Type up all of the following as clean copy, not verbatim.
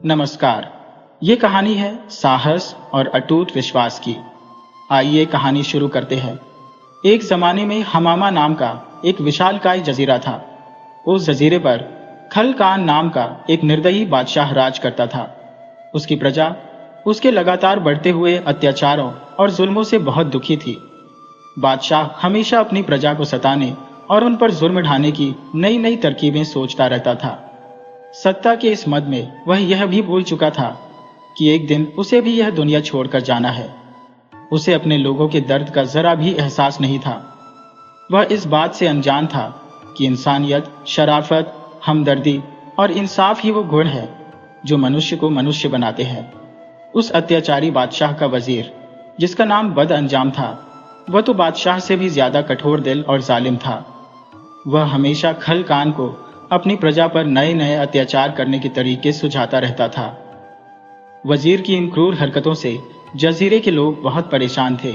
नमस्कार। ये कहानी है साहस और अटूट विश्वास की। आइए कहानी शुरू करते हैं। एक जमाने में हमामा नाम का एक विशालकाय जजीरा था। उस जजीरे पर खलकान नाम का एक निर्दयी बादशाह राज करता था। उसकी प्रजा उसके लगातार बढ़ते हुए अत्याचारों और जुल्मों से बहुत दुखी थी। बादशाह हमेशा अपनी प्रजा को सताने और उन पर जुल्म ढाने की नई नई तरकीबें सोचता रहता था। सत्ता के इस मद में वह यह भी भूल चुका था कि एक दिन उसे भी यह दुनिया छोड़कर जाना है। उसे अपने लोगों के दर्द का जरा भी एहसास नहीं था। वह इस बात से अनजान था कि इंसानियत, शराफत, हमदर्दी और इंसाफ ही वो गुण है जो मनुष्य को मनुष्य बनाते हैं। उस अत्याचारी बादशाह का वजीर, जिसका नाम बद अंजाम था, वह तो बादशाह से भी ज्यादा कठोर दिल और जालिम था। वह हमेशा खलकान को अपनी प्रजा पर नए नए अत्याचार करने के तरीके सुझाता रहता था। वजीर की इन क्रूर हरकतों से जजीरे के लोग बहुत परेशान थे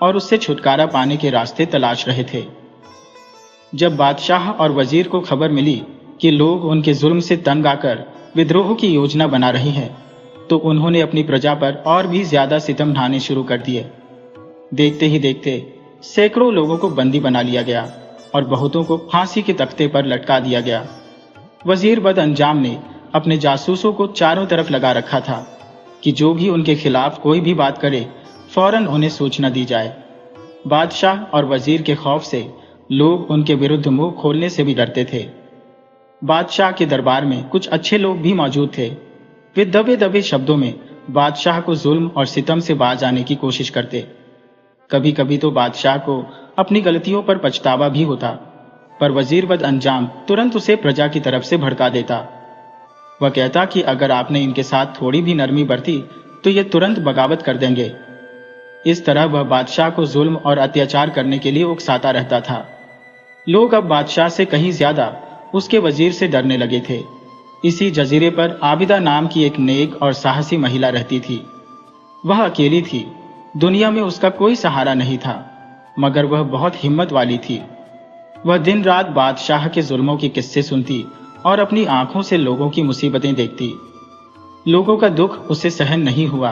और उससे छुटकारा पाने के रास्ते तलाश रहे थे। जब बादशाह और वजीर को खबर मिली कि लोग उनके जुल्म से तंग आकर विद्रोह की योजना बना रहे हैं, तो उन्होंने अपनी प्रजा पर और भी ज्यादा सितम ढाने शुरू कर दिए। देखते ही देखते सैकड़ों लोगों को बंदी बना लिया गया और बहुतों को फांसी के तख्ते पर लटका दिया गया। वजीर बद अंजाम ने अपने जासूसों को चारों तरफ लगा रखा था कि जो भी उनके खिलाफ कोई भी बात करे, फौरन उन्हें सूचना दी जाए। बादशाह और वजीर के खौफ से लोग उनके विरुद्ध मुंह खोलने से भी डरते थे। बादशाह के दरबार में कुछ अच्छे लोग भी मौजूद थे। वे दबे दबे शब्दों में बादशाह को जुल्म और सितम से बाज आने की कोशिश करते। कभी कभी तो बादशाह को अपनी गलतियों पर पछतावा भी होता, पर वजीर बद अंजाम तुरंत उसे प्रजा की तरफ से भड़का देता। वह कहता कि अगर आपने इनके साथ थोड़ी भी नरमी बरती तो ये तुरंत बगावत कर देंगे। इस तरह वह बादशाह को जुल्म और अत्याचार करने के लिए उकसाता रहता था। लोग अब बादशाह से कहीं ज्यादा उसके वजीर से डरने लगे थे। इसी जजीरे पर आबिदा नाम की एक नेक और साहसी महिला रहती थी। वह अकेली थी। दुनिया में उसका कोई सहारा नहीं था, मगर वह बहुत हिम्मत वाली थी। वह दिन रात बादशाह के जुल्मों के किस्से सुनती और अपनी आंखों से लोगों की मुसीबतें देखती। लोगों का दुख उसे सहन नहीं हुआ।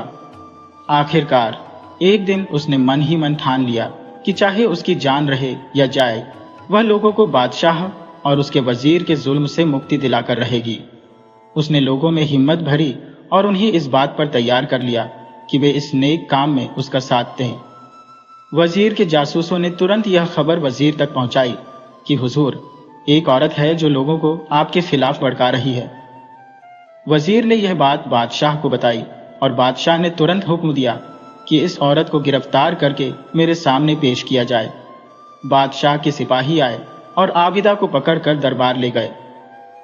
आखिरकार एक दिन उसने मन ही मन ठान लिया कि चाहे उसकी जान रहे या जाए, वह लोगों को बादशाह और उसके वजीर के जुल्म से मुक्ति दिलाकर रहेगी। उसने लोगों में हिम्मत भरी और उन्हें इस बात पर तैयार कर लिया कि वे इस नेक काम में उसका साथ दें। वजीर के जासूसों ने तुरंत यह खबर वजीर तक पहुंचाई कि हुजूर, एक औरत है जो लोगों को आपके खिलाफ भड़का रही है। वजीर ने यह बात बादशाह को बताई और बादशाह ने तुरंत हुक्म दिया कि इस औरत को गिरफ्तार करके मेरे सामने पेश किया जाए। बादशाह के सिपाही आए और आबिदा को पकड़कर दरबार ले गए।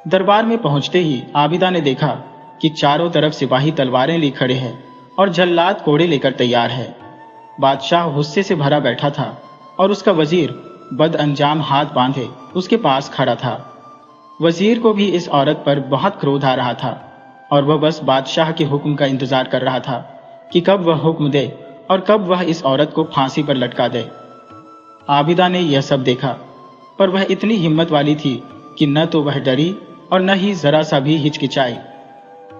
दरबार में पहुंचते ही आबिदा ने देखा कि चारों तरफ सिपाही तलवारें लिए खड़े हैं और जल्लाद कोड़े लेकर तैयार है। बादशाह गुस्से से भरा बैठा था और उसका वजीर बद अंजाम हाथ बांधे उसके पास खड़ा था। वजीर को भी इस औरत पर बहुत क्रोध आ रहा था और वह बस बादशाह के हुक्म का इंतजार कर रहा था कि कब वह हुक्म दे और कब वह इस औरत को फांसी पर लटका दे। आबिदा ने यह सब देखा, पर वह इतनी हिम्मत वाली थी कि न तो वह डरी और न ही जरा सा भी हिचकिचाई।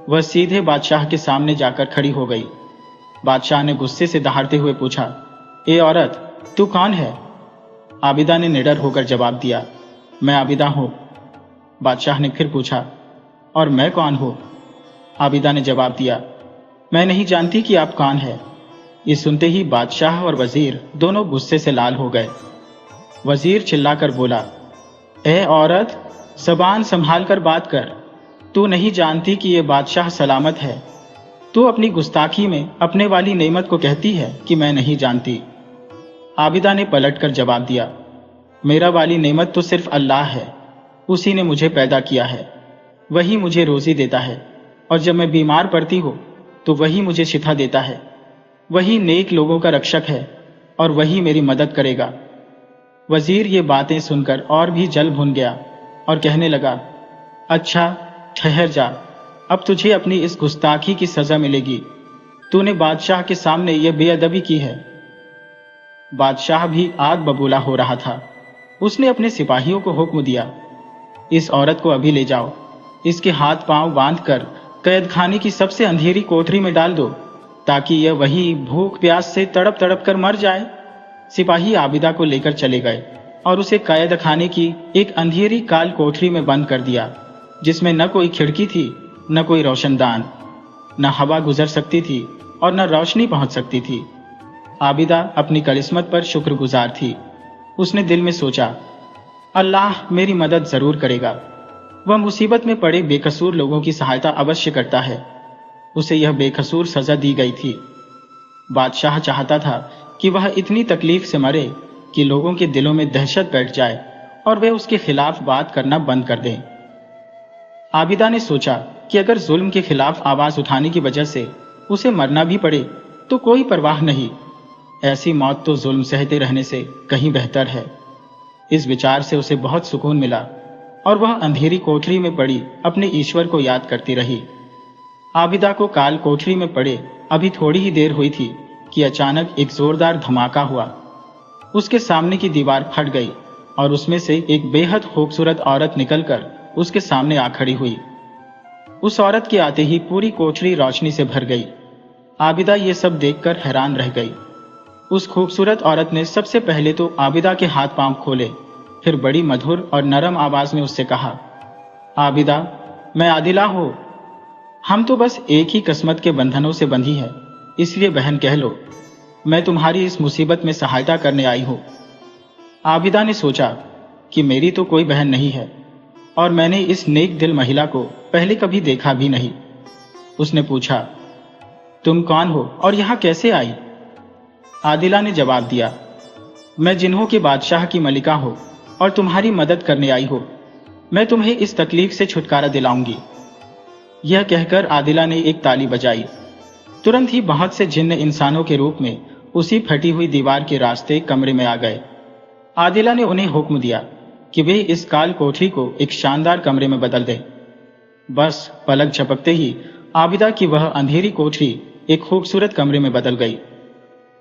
वह सीधे बादशाह के सामने जाकर खड़ी हो गई। बादशाह ने गुस्से से दहाड़ते हुए पूछा, ए औरत, तू कौन है? आबिदा ने निडर होकर जवाब दिया, मैं आबिदा हूं। बादशाह ने फिर पूछा, और मैं कौन हूं? आबिदा ने जवाब दिया, मैं नहीं जानती कि आप कौन है। ये सुनते ही बादशाह और वजीर दोनों गुस्से से लाल हो गए। वजीर चिल्लाकर बोला, ए औरत, ज़बान संभाल कर बात कर। तू नहीं जानती कि ये बादशाह सलामत है। तू अपनी गुस्ताखी में अपने वाली नेमत को कहती है कि मैं नहीं जानती। आबिदा ने पलटकर जवाब दिया, मेरा वाली नेमत तो सिर्फ अल्लाह है। उसी ने मुझे पैदा किया है, वही मुझे रोजी देता है, और जब मैं बीमार पड़ती हूँ तो वही मुझे शिफा देता है। वही नेक लोगों का रक्षक है और वही मेरी मदद करेगा। वजीर ये बातें सुनकर और भी जल भुन गया और कहने लगा, अच्छा ठहर जा, अब तुझे अपनी इस गुस्ताखी की सजा मिलेगी। तूने बादशाह के सामने यह बेअदबी की है। बादशाह भी आग बबूला हो रहा था। उसने अपने सिपाहियों को हुक्म दिया, इस औरत को अभी ले जाओ, इसके हाथ पांव बांधकर कैद खाने की सबसे अंधेरी कोठरी में डाल दो, ताकि यह वही भूख प्यास से तड़प तड़प कर मर जाए। सिपाही आबिदा को लेकर चले गए और उसे कैद खाने की एक अंधेरी काल कोठरी में बंद कर दिया, जिसमें न कोई खिड़की थी, न कोई रोशनदान, न हवा गुजर सकती थी और न रोशनी पहुंच सकती थी। आबिदा अपनी किस्मत पर शुक्रगुजार थी। उसने दिल में सोचा, अल्लाह मेरी मदद जरूर करेगा। वह मुसीबत में पड़े बेकसूर लोगों की सहायता अवश्य करता है। उसे यह बेकसूर सजा दी गई थी। बादशाह चाहता था कि वह इतनी तकलीफ से मरे कि लोगों के दिलों में दहशत बैठ जाए और वे उसके खिलाफ बात करना बंद कर दें। आबिदा ने सोचा कि अगर जुल्म के खिलाफ आवाज उठाने की वजह से उसे मरना भी पड़े तो कोई परवाह नहीं, ऐसी मौत तो जुल्म सहते रहने से कहीं बेहतर है। इस विचार से उसे बहुत सुकून मिला और वह अंधेरी कोठरी में पड़ी अपने ईश्वर को याद करती रही। आबिदा को काल कोठरी में पड़े अभी थोड़ी ही देर हुई थी कि अचानक एक जोरदार धमाका हुआ। उसके सामने की दीवार फट गई और उसमें से एक बेहद खूबसूरत औरत निकलकर उसके सामने आ खड़ी हुई। उस औरत के आते ही पूरी कोठरी रोशनी से भर गई। आबिदा ये सब देखकर हैरान रह गई। उस खूबसूरत औरत ने सबसे पहले तो आबिदा के हाथ पांव खोले, फिर बड़ी मधुर और नरम आवाज में उससे कहा, आबिदा, मैं आदिला हूं। हम तो बस एक ही किस्मत के बंधनों से बंधी है, इसलिए बहन कह लो। मैं तुम्हारी इस मुसीबत में सहायता करने आई हूं। आबिदा ने सोचा कि मेरी तो कोई बहन नहीं है और मैंने इस नेक दिल महिला को पहले कभी देखा भी नहीं। उसने पूछा, तुम कौन हो और यहां कैसे आई? आदिला ने जवाब दिया, मैं जिन्हों के बादशाह की मलिका हूं और तुम्हारी मदद करने आई हूं। मैं तुम्हें इस तकलीफ से छुटकारा दिलाऊंगी। यह कहकर आदिला ने एक ताली बजाई। तुरंत ही बहुत से जिन्न इंसानों के रूप में उसी फटी हुई दीवार के रास्ते कमरे में आ गए। आदिला ने उन्हें हुक्म दिया कि वे इस काल कोठरी को एक शानदार कमरे में बदल दें। बस पलक झपकते ही आबिदा की वह अंधेरी कोठरी एक खूबसूरत कमरे में बदल गई।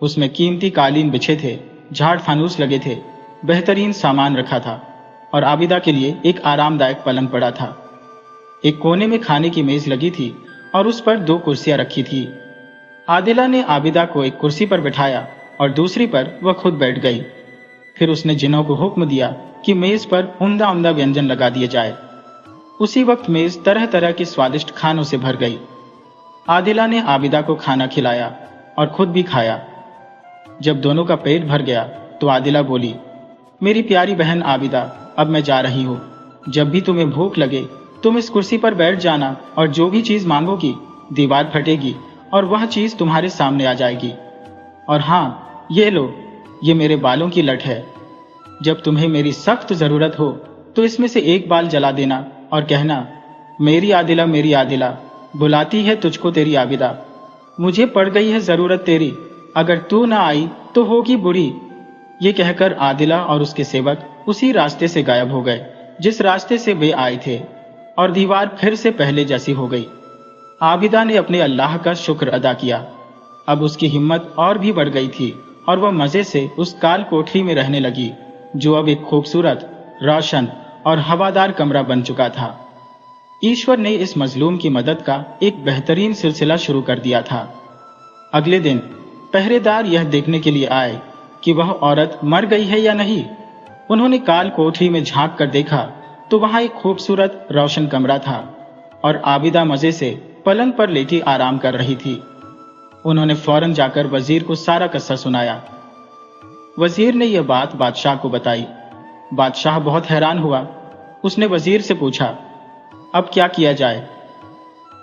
उसमें कीमती कालीन बिछे थे, झाड़ फानूस लगे थे, बेहतरीन सामान रखा था और आबिदा के लिए एक आरामदायक पलंग पड़ा था। एक कोने में खाने की मेज लगी थी और उस पर 2 कुर्सियां रखी थी। आदिला ने आबिदा को एक कुर्सी पर बिठाया और दूसरी पर वह खुद बैठ गई। फिर उसने जिन्हों को हुक्म दिया कि मेज पर उम्दा उम्दा व्यंजन लगा दिए जाए। उसी वक्त मेज तरह तरह के स्वादिष्ट खानों से भर गई। आदिला ने आबिदा को खाना खिलाया और खुद भी खाया। जब दोनों का पेट भर गया तो आदिला बोली, मेरी प्यारी बहन आबिदा, अब मैं जा रही हूँ। जब भी तुम्हें भूख लगे तुम इस कुर्सी पर बैठ जाना और जो भी चीज मांगोगी दीवार फटेगी और वह चीज तुम्हारे सामने आ जाएगी। और हाँ, ये लो, ये मेरे बालों की लठ है। जब तुम्हें मेरी सख्त जरूरत हो तो इसमें से एक बाल जला देना और कहना, मेरी आदिला, बुलाती है तुझको तेरी आबिदा। मुझे पड़ गई है जरूरत तेरी, अगर तू ना आई तो होगी बुरी। ये कहकर आदिला और उसके सेवक उसी रास्ते से गायब हो गए जिस रास्ते से वे आए थे और दीवार फिर से पहले जैसी हो गई। आबिदा ने अपने अल्लाह का शुक्र अदा किया। अब उसकी हिम्मत और भी बढ़ गई थी और वह मजे से उस काल कोठरी में रहने लगी, जो अब एक खूबसूरत, रोशन और हवादार कमरा बन चुका था। ईश्वर ने इस मजलूम की मदद का एक बेहतरीन सिलसिला शुरू कर दिया था। अगले दिन पहरेदार यह देखने के लिए आए कि वह औरत मर गई है या नहीं। उन्होंने काल कोठरी में झांक कर देखा तो वहां एक खूबसूरत रोशन कमरा था और आबिदा मजे से पलंग पर लेटी आराम कर रही थी। उन्होंने फौरन जाकर वजीर को सारा किस्सा सुनाया। वजीर ने यह बात बादशाह को बताई। बादशाह बहुत हैरान हुआ। उसने वजीर से पूछा, अब क्या किया जाए?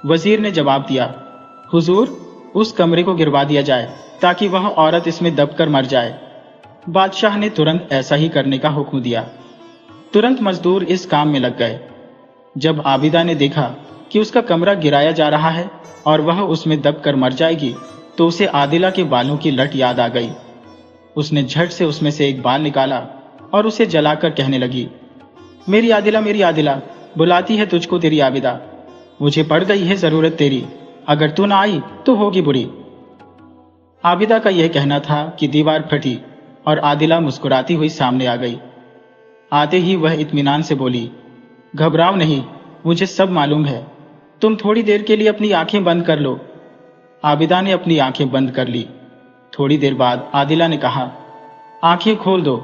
वजीर ने जवाब दिया, हुजूर, उस कमरे को गिरवा दिया जाए ताकि वह औरत इसमें दबकर मर जाए। बादशाह ने तुरंत ऐसा ही करने का हुक्म दिया। तुरंत मजदूर इस काम में लग गए। जब आबिदा ने देखा कि उसका कमरा गिराया जा रहा है और वह उसमें दबकर मर जाएगी तो उसे आदिला के बालों की लट याद आ गई। उसने झट से उसमें से एक बाल निकाला और उसे जलाकर कहने लगी, मेरी आदिला, बुलाती है तुझको तेरी आबिदा। मुझे पड़ गई है जरूरत तेरी, अगर तू ना आई तो होगी बुरी। आबिदा का यह कहना था कि दीवार फटी और आदिला मुस्कुराती हुई सामने आ गई। आते ही वह इत्मीनान से बोली, घबराओ नहीं, मुझे सब मालूम है। तुम थोड़ी देर के लिए अपनी आंखें बंद कर लो। आबिदा ने अपनी आंखें बंद कर ली। थोड़ी देर बाद आदिला ने कहा, आंखें खोल दो।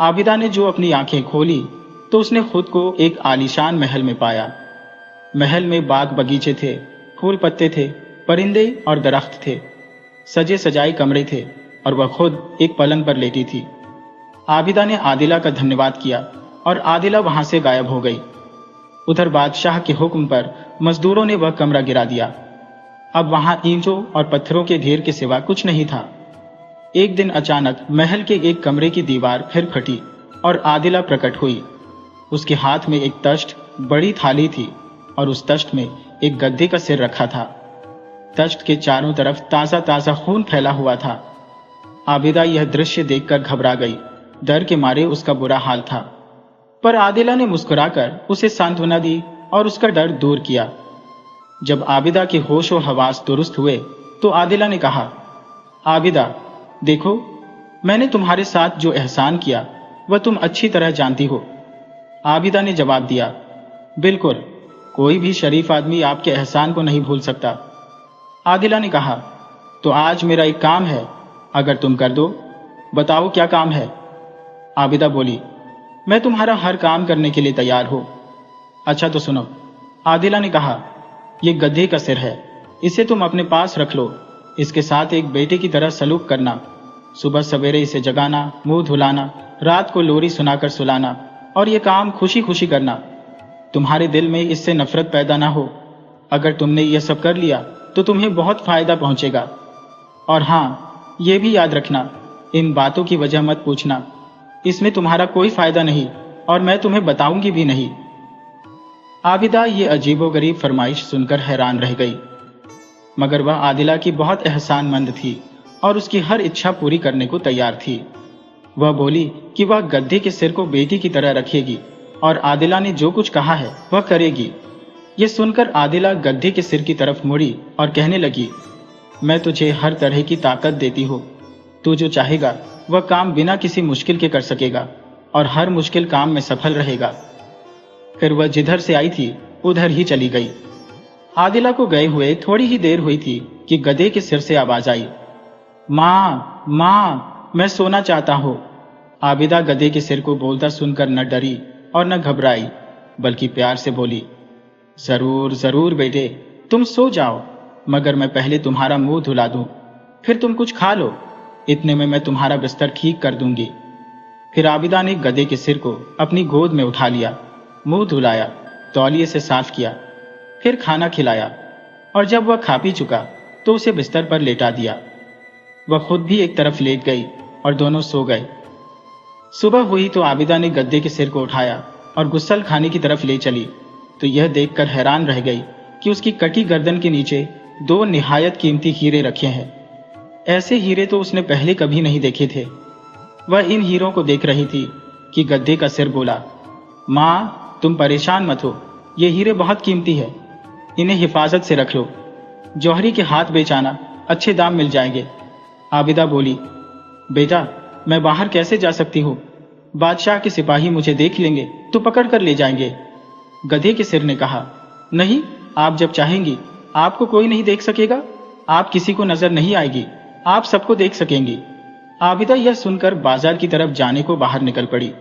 आबिदा ने जो अपनी आंखें खोली तो उसने खुद को एक आलीशान महल में पाया। महल में बाग बगीचे थे, फूल पत्ते थे, परिंदे और दरख्त थे, सजे सजाए कमरे थे और वह खुद एक पलंग पर लेटी थी। आबिदा ने आदिला का धन्यवाद किया और आदिला वहां से गायब हो गई। उधर बादशाह के हुक्म पर मजदूरों ने वह कमरा गिरा दिया। अब वहां ईंटों और पत्थरों के ढेर के सिवा कुछ नहीं था। एक दिन अचानक महल के एक कमरे की दीवार फिर फटी और आदिला प्रकट हुई। उसके हाथ में एक तश्त, बड़ी थाली थी और उस तश्त में एक गद्दे का सिर रखा था। तश्त के चारों तरफ ताजा ताजा खून फैला हुआ था। आबिदा यह दृश्य देखकर घबरा गई। डर के मारे उसका बुरा हाल था, पर आदिला ने मुस्कुराकर उसे सांत्वना दी और उसका डर दूर किया। जब आबिदा के होश और हवास दुरुस्त हुए तो आदिला ने कहा, आबिदा देखो, मैंने तुम्हारे साथ जो एहसान किया वह तुम अच्छी तरह जानती हो। आबिदा ने जवाब दिया, बिल्कुल, कोई भी शरीफ आदमी आपके एहसान को नहीं भूल सकता। आदिला ने कहा, तो आज मेरा एक काम है, अगर तुम कर दो। बताओ क्या काम है? आबिदा बोली, मैं तुम्हारा हर काम करने के लिए तैयार हूं। अच्छा तो सुनो। आदिला ने कहा, यह गधे का सिर है, इसे तुम अपने पास रख लो। इसके साथ एक बेटे की तरह सलूक करना। सुबह सवेरे इसे जगाना, मुंह धुलाना, रात को लोरी सुनाकर सुलाना और ये काम खुशी खुशी करना। तुम्हारे दिल में इससे नफरत पैदा ना हो। अगर तुमने यह सब कर लिया तो तुम्हें बहुत फायदा पहुंचेगा। और हां, यह भी याद रखना, इन बातों की वजह मत पूछना। इसमें तुम्हारा कोई फायदा नहीं और मैं तुम्हें बताऊंगी भी नहीं। आबिदा ये अजीबोगरीब फरमाइश सुनकर हैरान रह गई, मगर वह आदिला की बहुत एहसानमंद थी और उसकी हर इच्छा पूरी करने को तैयार थी। वह बोली कि वह गद्दे के सिर को बेटी की तरह रखेगी और आदिला ने जो कुछ कहा है वह करेगी। यह सुनकर आदिला गद्दे के सिर की तरफ मुड़ी और कहने लगी, मैं तुझे हर तरह की ताकत देती हूँ। तू जो चाहेगा वह काम बिना किसी मुश्किल के कर सकेगा और हर मुश्किल काम में सफल रहेगा। फिर वह जिधर से आई थी उधर ही चली गई। आदिला को गए हुए थोड़ी ही देर हुई थी कि गधे के सिर से आवाज आई, माँ माँ, मैं सोना चाहता हूँ। आबिदा गधे के सिर को बोलता सुनकर न डरी और न घबराई, बल्कि प्यार से बोली, जरूर जरूर बेटे, तुम सो जाओ, मगर मैं पहले तुम्हारा मुंह धुला दूं, फिर तुम कुछ खा लो। इतने में मैं तुम्हारा बिस्तर ठीक कर दूंगी। फिर आबिदा ने गधे के सिर को अपनी गोद में उठा लिया, मुंह धुलाया, तौलिए से साफ किया, फिर खाना खिलाया और जब वह खा पी चुका तो उसे बिस्तर पर लेटा दिया। वह खुद भी एक तरफ लेट गई और दोनों सो गए। सुबह हुई तो आबिदा ने गद्दे के सिर को उठाया और गुस्सल खाने की तरफ ले चली तो यह देखकर हैरान रह गई कि उसकी कटी गर्दन के नीचे 2 निहायत कीमती हीरे रखे हैं। ऐसे हीरे तो उसने पहले कभी नहीं देखे थे। वह इन हीरों को देख रही थी कि गद्दे का सिर बोला, माँ तुम परेशान मत हो, ये हीरे बहुत कीमती है, इन्हें हिफाजत से रख लो। जौहरी के हाथ बेचाना, अच्छे दाम मिल जाएंगे। आबिदा बोली, बेटा मैं बाहर कैसे जा सकती हूँ? बादशाह के सिपाही मुझे देख लेंगे तो पकड़ कर ले जाएंगे। गधे के सिर ने कहा, नहीं, आप जब चाहेंगी आपको कोई नहीं देख सकेगा। आप किसी को नजर नहीं आएगी, आप सबको देख सकेंगी। आबिदा यह सुनकर बाजार की तरफ जाने को बाहर निकल पड़ी।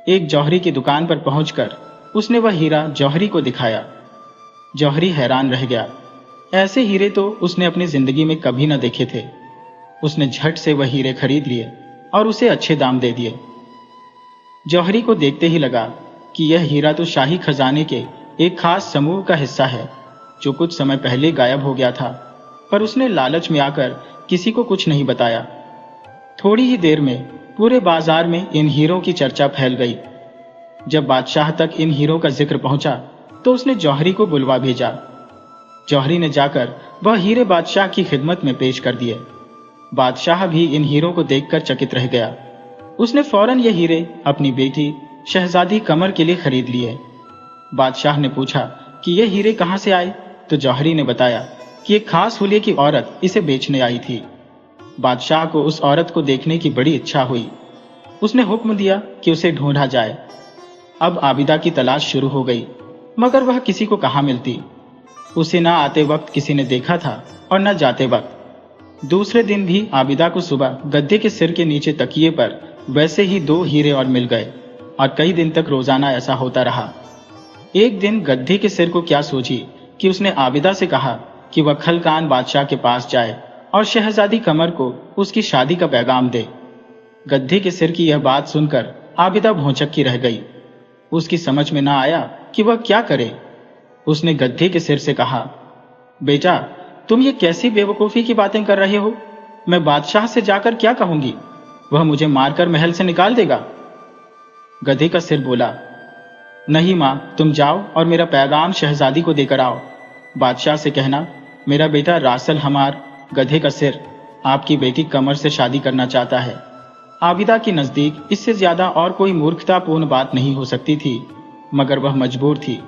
एक जौहरी की दुकान पर पहुंचकर उसने वह हीरा जौहरी को दिखाया। जौहरी हैरान रह गया। ऐसे हीरे तो उसने अपनी जिंदगी में कभी न देखे थे। उसने झट से वह हीरे खरीद लिए और उसे अच्छे दाम दे दिए। जौहरी को देखते ही लगा कि यह हीरा तो शाही खजाने के एक खास समूह का हिस्सा है जो कुछ समय पहले गायब हो गया था, पर उसने लालच में आकर किसी को कुछ नहीं बताया। थोड़ी ही देर में पूरे बाजार में इन हीरों की चर्चा फैल गई। जब बादशाह तक इन हीरों का जिक्र पहुंचा तो उसने जौहरी को बुलवा भेजा। जौहरी ने जाकर वह हीरे बादशाह की खिदमत में पेश कर दिए। बादशाह भी इन हीरों को देखकर चकित रह गया। उसने फौरन ये हीरे अपनी बेटी शहजादी कमर के लिए खरीद लिए। बादशाह ने पूछा कि ये हीरे कहां से आए, तो जौहरी ने बताया कि एक खास हुलिये की औरत इसे बेचने आई थी। बादशाह को उस औरत को देखने की बड़ी इच्छा हुई। उसने हुक्म दिया कि उसे ढूंढा जाए। अब आबिदा की तलाश शुरू हो गई, मगर वह किसी को कहाँ मिलती। उसे न आते वक्त किसी ने देखा था और न जाते वक्त। दूसरे दिन भी आबिदा को सुबह गद्दे के सिर के नीचे तकिए पर वैसे ही 2 हीरे और मिल गए और कई दिन तक रोजाना ऐसा होता रहा। एक दिन गद्दे के सिर को क्या सूझी कि उसने आबिदा से कहा कि वह खलकान बादशाह के पास जाए और शहजादी कमर को उसकी शादी का पैगाम दे। गद्दे के सिर की यह बात सुनकर आबिदा भौचक्की रह गई। उसकी समझ में ना आया कि वह क्या करे। उसने गद्दे के सिर से कहा, बेटा, तुम ये कैसी बेवकूफी की बातें कर रहे हो? मैं बादशाह से जाकर क्या कहूंगी? वह मुझे मारकर महल से निकाल देगा। गधे का सिर बोला, नहीं मां, तुम जाओ और मेरा पैगाम शहजादी को देकर आओ। बादशाह से कहना, मेरा बेटा रासल हमार, गधे का सिर, आपकी बेटी कमर से शादी करना चाहता है। आबिदा के नजदीक इससे ज्यादा और कोई मूर्खतापूर्ण बात नहीं हो सकती थी, मगर वह मजबूर थी।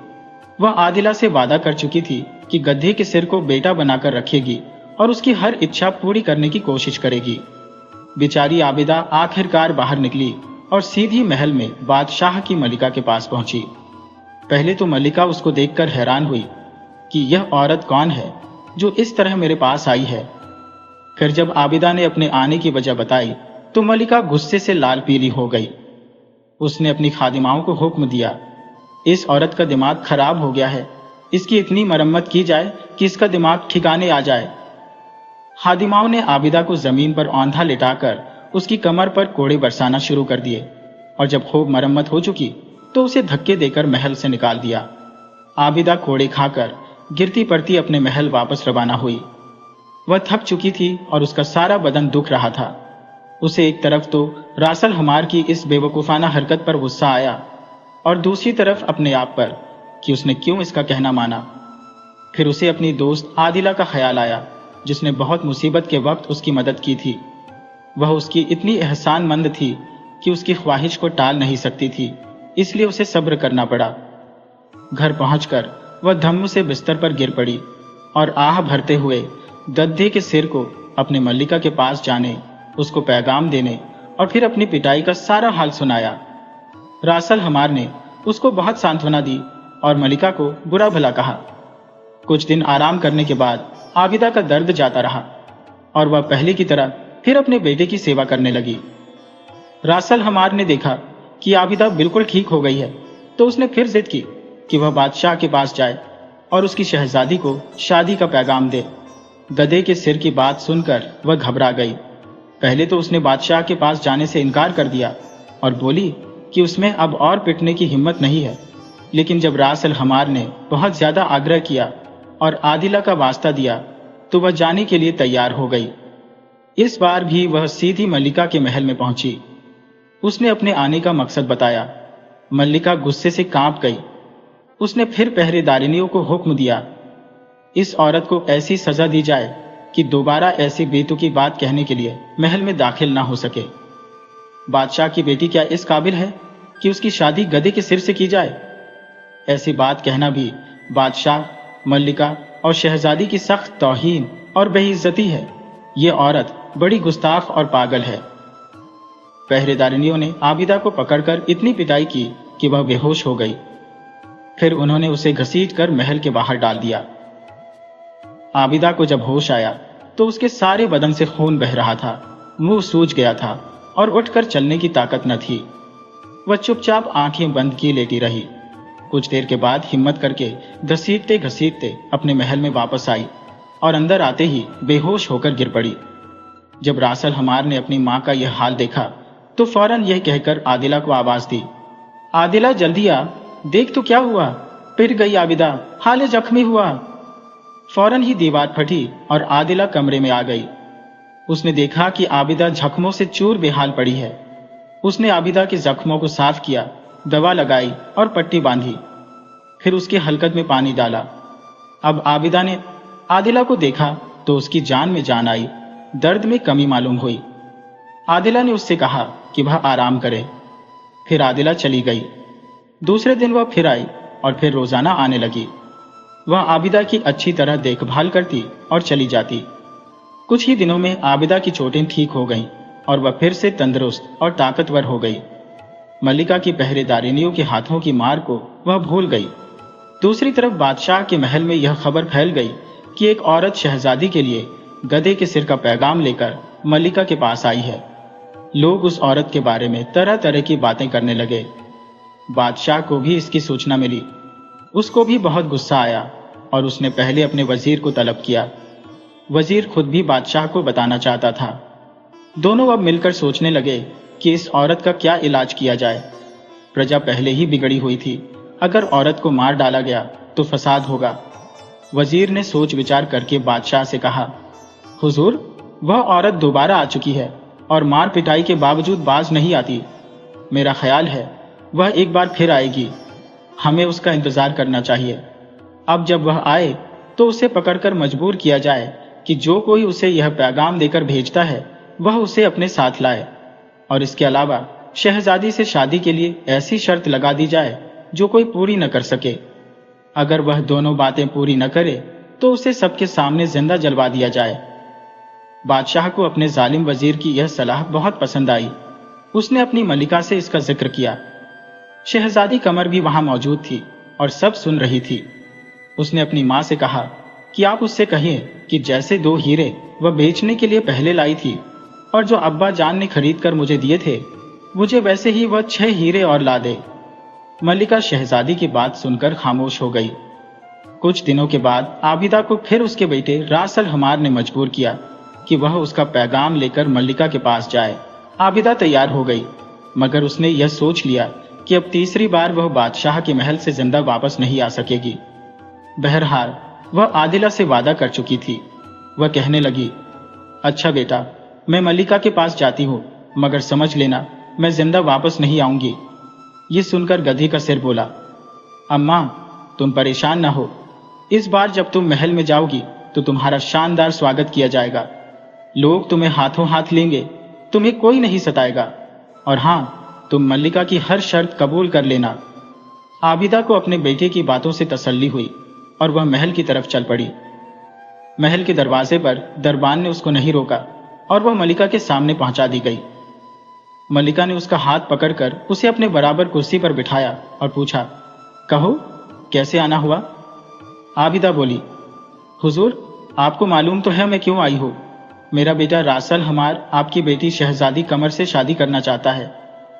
वह आदिला से वादा कर चुकी थी कि गधे के सिर को बेटा बनाकर रखेगी और उसकी हर इच्छा पूरी करने की कोशिश करेगी। बेचारी आबिदा आखिरकार बाहर निकली और सीधी महल में बादशाह की मलिका के पास पहुंची। पहले तो मलिका उसको देखकर हैरान हुई कि यह औरत कौन है जो इस तरह मेरे पास आई है। फिर जब आबिदा ने अपने आने की वजह बताई तो मलिका गुस्से से लाल पीली हो गई। उसने अपनी खादिमाओं को हुक्म दिया, इस औरत का दिमाग खराब हो गया है, इसकी इतनी मरम्मत की जाए कि इसका दिमाग ठिकाने आ जाए। खादिमाओं ने आबिदा को जमीन पर औंधा लिटाकर उसकी कमर पर कोड़े बरसाना शुरू कर दिए और जब खूब मरम्मत हो चुकी तो उसे धक्के देकर महल से निकाल दिया। आबिदा कोड़े खाकर गिरती पड़ती अपने महल वापस रवाना हुई। वह थक चुकी थी और उसका सारा बदन दुख रहा था। उसे एक तरफ तो रासल हमार की इस बेवकूफाना हरकत पर गुस्सा आया और दूसरी तरफ अपने आप पर कि उसने क्यों इसका कहना माना। फिर उसे अपनी दोस्त आदिला का ख्याल आया, जिसने बहुत मुसीबत के वक्त उसकी मदद की थी। वह उसकी इतनी एहसानमंद थी कि उसकी ख्वाहिश को टाल नहीं सकती थी, इसलिए उसे सब्र करना पड़ा। घर पहुंचकर वह धम्म से बिस्तर पर गिर पड़ी और आह भरते हुए गद्दे के सिर को अपने मल्लिका के पास जाने, उसको पैगाम देने और फिर अपनी पिटाई का सारा हाल सुनाया। रासल हमार ने उसको बहुत सांत्वना दी और मलिका को बुरा भला कहा। कुछ दिन आराम करने के बाद आबिदा का दर्द जाता रहा और वह पहले की तरह फिर अपने बेटे की सेवा करने लगी। रासल हमार ने देखा कि आबिदा बिल्कुल ठीक हो गई है तो उसने फिर जिद की कि वह बादशाह के पास जाए और उसकी शहजादी को शादी का पैगाम दे। गधे के सिर की बात सुनकर वह घबरा गई। पहले तो उसने बादशाह के पास जाने से इनकार कर दिया और बोली कि उसमें अब और पिटने की हिम्मत नहीं है। लेकिन जब रासल हमार ने बहुत ज्यादा आग्रह किया और आदिला का वास्ता दिया तो वह जाने के लिए तैयार हो गई। इस बार भी वह सीधी मल्लिका के महल में पहुंची। उसने अपने आने का मकसद बताया। मल्लिका गुस्से से कांप गई। उसने फिर पहरेदारिनियों को हुक्म दिया, इस औरत को ऐसी सजा दी जाए कि दोबारा ऐसी बेतुकी बात कहने के लिए महल में दाखिल ना हो सके। बादशाह की बेटी क्या इस काबिल है कि उसकी शादी गधे के सिर से की जाए? ऐसी बात कहना भी बादशाह, मल्लिका और शहजादी की सख्त तौहीन और बेइज्जती है। ये औरत बड़ी गुस्ताख और पागल है। पहरेदारिनियों ने आबिदा को पकड़कर इतनी पिटाई की कि वह बेहोश हो गई। फिर उन्होंने उसे घसीटकर महल के बाहर डाल दिया। आबिदा को जब होश आया तो उसके सारे बदन से खून बह रहा था, मुंह सूज गया था और उठकर चलने की ताकत न थी। वह चुपचाप आंखें बंद किए लेटी रही। कुछ देर के बाद हिम्मत करके घसीटते घसीटते अपने महल में वापस आई और अंदर आते ही बेहोश होकर गिर पड़ी। जब रासल हमार ने अपनी मां का यह हाल देखा तो फौरन यह कहकर आदिला को आवाज दी, आदिला जल्दी आ, देख तो क्या हुआ, पिट गई आबिदा, हाले जख्मी हुआ। फौरन ही दीवार फटी और आदिला कमरे में आ गई। उसने देखा कि आबिदा जख्मों से चूर बेहाल पड़ी है। उसने आबिदा के जख्मों को साफ किया, दवा लगाई और पट्टी बांधी। फिर उसके हलकत में पानी डाला। अब आबिदा ने आदिला को देखा तो उसकी जान में जान आई, दर्द में कमी मालूम हुई। आदिला ने उससे कहा कि वह आराम करे। फिर आदिला चली गई। दूसरे दिन वह फिर आई और फिर रोजाना आने लगी। वह आबिदा की अच्छी तरह देखभाल करती और चली जाती। कुछ ही दिनों में आबिदा की चोटें ठीक हो गईं और वह फिर से तंदुरुस्त और ताकतवर हो गई। मल्लिका की पहरेदारिनियों के हाथों की मार को वह भूल गई। दूसरी तरफ बादशाह के महल में यह खबर फैल गई कि एक औरत शहजादी के लिए गधे के सिर का पैगाम लेकर मल्लिका के पास आई है। लोग उस औरत के बारे में तरह तरह की बातें करने लगे। बादशाह को भी इसकी सूचना मिली। उसको भी बहुत गुस्सा आया और उसने पहले अपने वजीर को तलब किया। वजीर खुद भी बादशाह को बताना चाहता था। दोनों अब मिलकर सोचने लगे कि इस औरत का क्या इलाज किया जाए। प्रजा पहले ही बिगड़ी हुई थी, अगर औरत को मार डाला गया तो फसाद होगा। वजीर ने सोच विचार करके बादशाह से कहा, हुजूर, वह औरत दोबारा आ चुकी है और मार पिटाई के बावजूद बाज नहीं आती। मेरा ख्याल है वह एक बार फिर आएगी। हमें उसका इंतजार करना चाहिए। अब जब वह आए तो उसे पकड़कर मजबूर किया जाए कि जो कोई उसे यह पैगाम देकर भेजता है वह उसे अपने साथ लाए, और इसके अलावा शहजादी से शादी के लिए ऐसी शर्त लगा दी जाए जो कोई पूरी न कर सके। अगर वह दोनों बातें पूरी न करे तो उसे सबके सामने जिंदा जलवा दिया जाए। बादशाह को अपने जालिम वजीर की यह सलाह बहुत पसंद आई। उसने अपनी मलिका से इसका जिक्र किया। शहजादी कमर भी वहां मौजूद थी और सब सुन रही थी। उसने अपनी मां से कहा कि आप उससे कहिए कि जैसे 2 हीरे वह बेचने के लिए पहले लाई थी और जो अब्बा जान ने खरीद कर मुझे दिए थे, मुझे वैसे ही वह 6 हीरे और ला दे। मल्लिका शहजादी की बात सुनकर खामोश हो गई। कुछ दिनों के बाद आबिदा को फिर उसके बेटे रास अल हमार ने मजबूर किया कि वह उसका पैगाम लेकर मल्लिका के पास जाए। आबिदा तैयार हो गई, मगर उसने यह सोच लिया कि अब तीसरी बार वह बादशाह के महल से जिंदा वापस नहीं आ सकेगी। बहरहाल वह आदिला से वादा कर चुकी थी। वह कहने लगी, अच्छा बेटा, मैं मल्लिका के पास जाती हूँ, मगर समझ लेना मैं जिंदा वापस नहीं आऊंगी। ये सुनकर गधी का सिर बोला, अम्मा, तुम परेशान ना हो। इस बार जब तुम महल में जाओगी तो तुम्हारा शानदार स्वागत किया जाएगा। लोग तुम्हें हाथों हाथ लेंगे, तुम्हें कोई नहीं सताएगा। और हाँ, तुम मल्लिका की हर शर्त कबूल कर लेना। आबिदा को अपने बेटे की बातों से तसल्ली हुई और वह महल की तरफ चल पड़ी। महल के दरवाजे पर दरबान ने उसको नहीं रोका और वह मल्लिका के सामने पहुंचा दी गई। मल्लिका ने उसका हाथ पकड़कर उसे अपने बराबर कुर्सी पर बिठाया और पूछा, कहो, कैसे आना हुआ? आबिदा बोली, हुजूर, आपको मालूम तो है मैं क्यों आई हूँ। मेरा बेटा रासल हमार आपकी बेटी शहजादी कमर से शादी करना चाहता है।